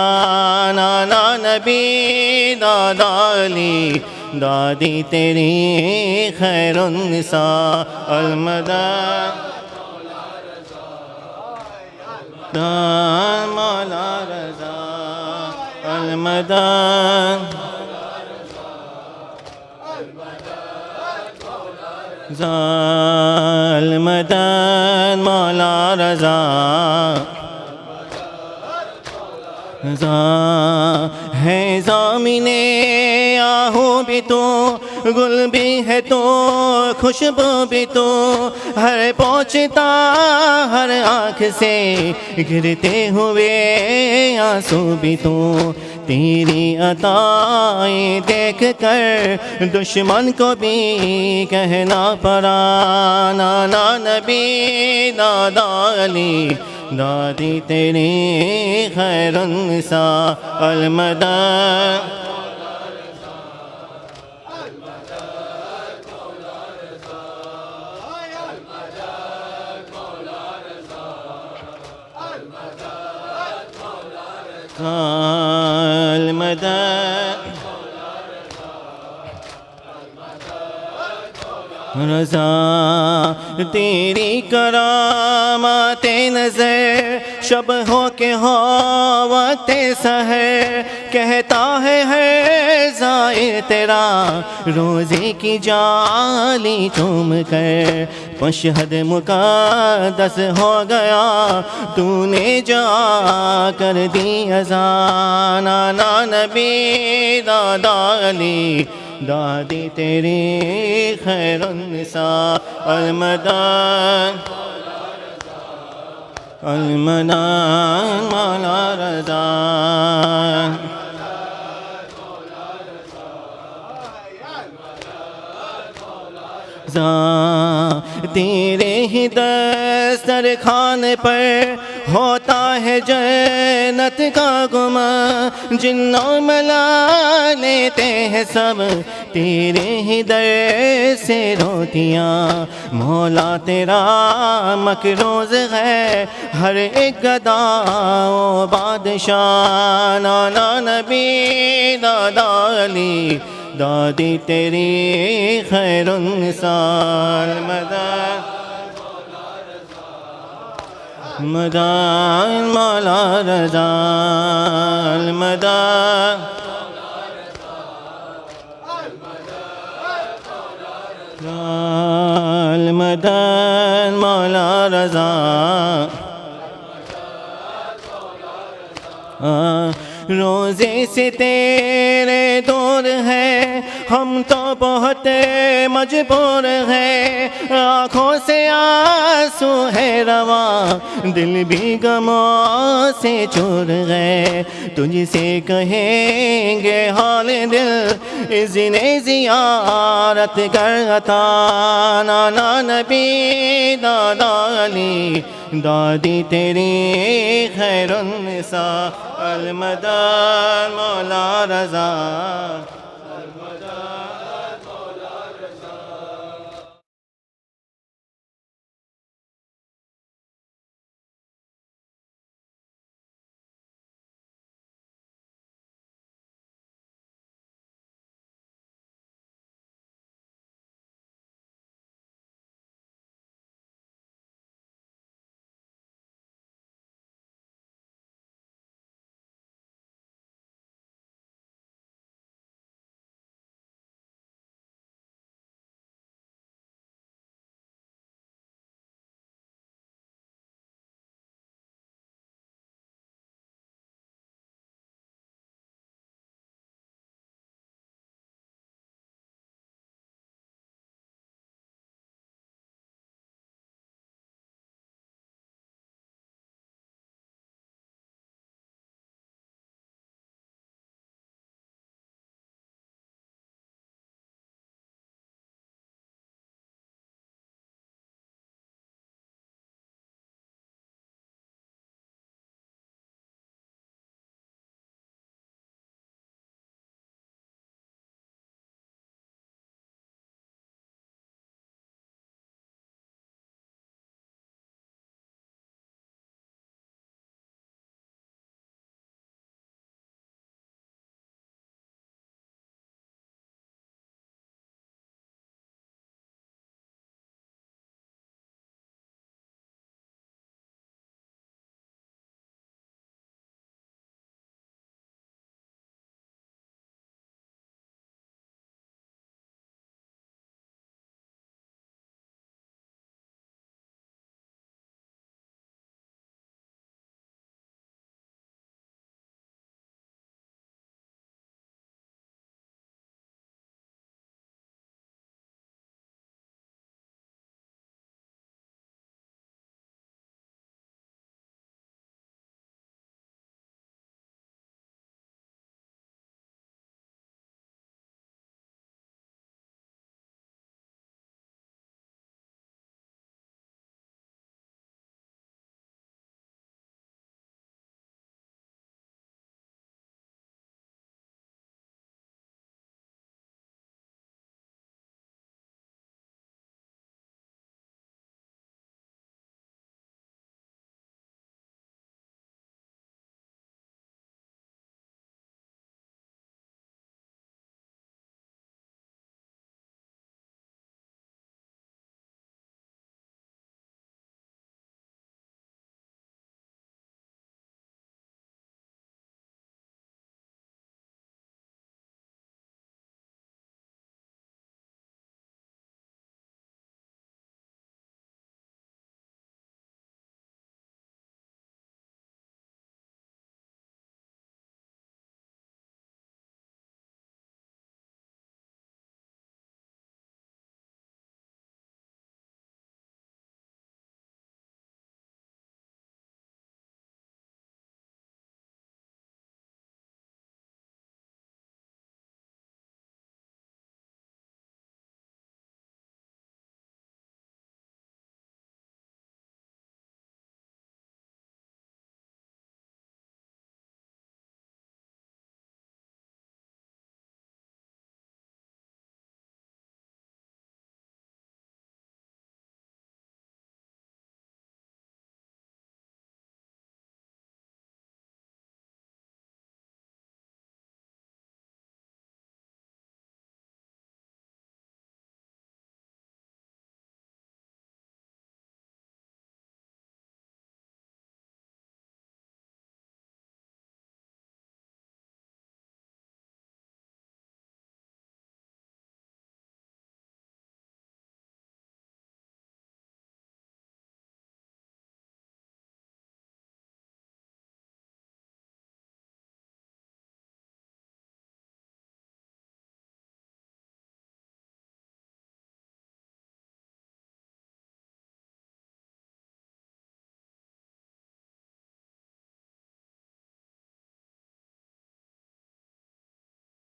نانا نبی دادا علی دادی تیری خیر النساء المدد مولا رضا المدد المدد مولا رضا ہے زامین آہو بھی تو گل بھی ہے تو خوشبو بھی تو ہر پہنچتا ہر آنکھ سے گرتے ہوئے آنسو بھی تو تیری عطائیں دیکھ کر دشمن کو بھی کہنا پڑا نانا نبی دادا علی دادی تیری خیر النساء المدد رضا تیری کرامات نظر شب ہو کے ہو وقت سحر کہتا ہے ہر زائر تیرا روزے کی جالی چوم کر مشہد مقدس ہو گیا تو نے جا کر دی اذان نانا نبی دادا علی دادی تیری خیر النساء المدد المدد مولا رضا تیرے ہی دسترخوان پر ہوتا ہے جنت کا گماں جنوں ملا لیتے ہیں سب تیرے ہی در سے روٹیاں مولا تیرا مکروز ہے ہر ایک گدا و بادشاہ نانا نبی دادا علی دادی تیری خیر النساء المدد مدد مولا رضا المدد المدد مولا رضا روزے سے تیرے دور ہے ہم تو بہت مجبور ہیں آنکھوں سے آنسو ہے رواں دل بھی غموں سے چور گئے تجھ سے کہیں گے حال دل اذن زیارت کر عطا نانا نبی دادا علی دادی تیری خیر النساء المدد مولا رضا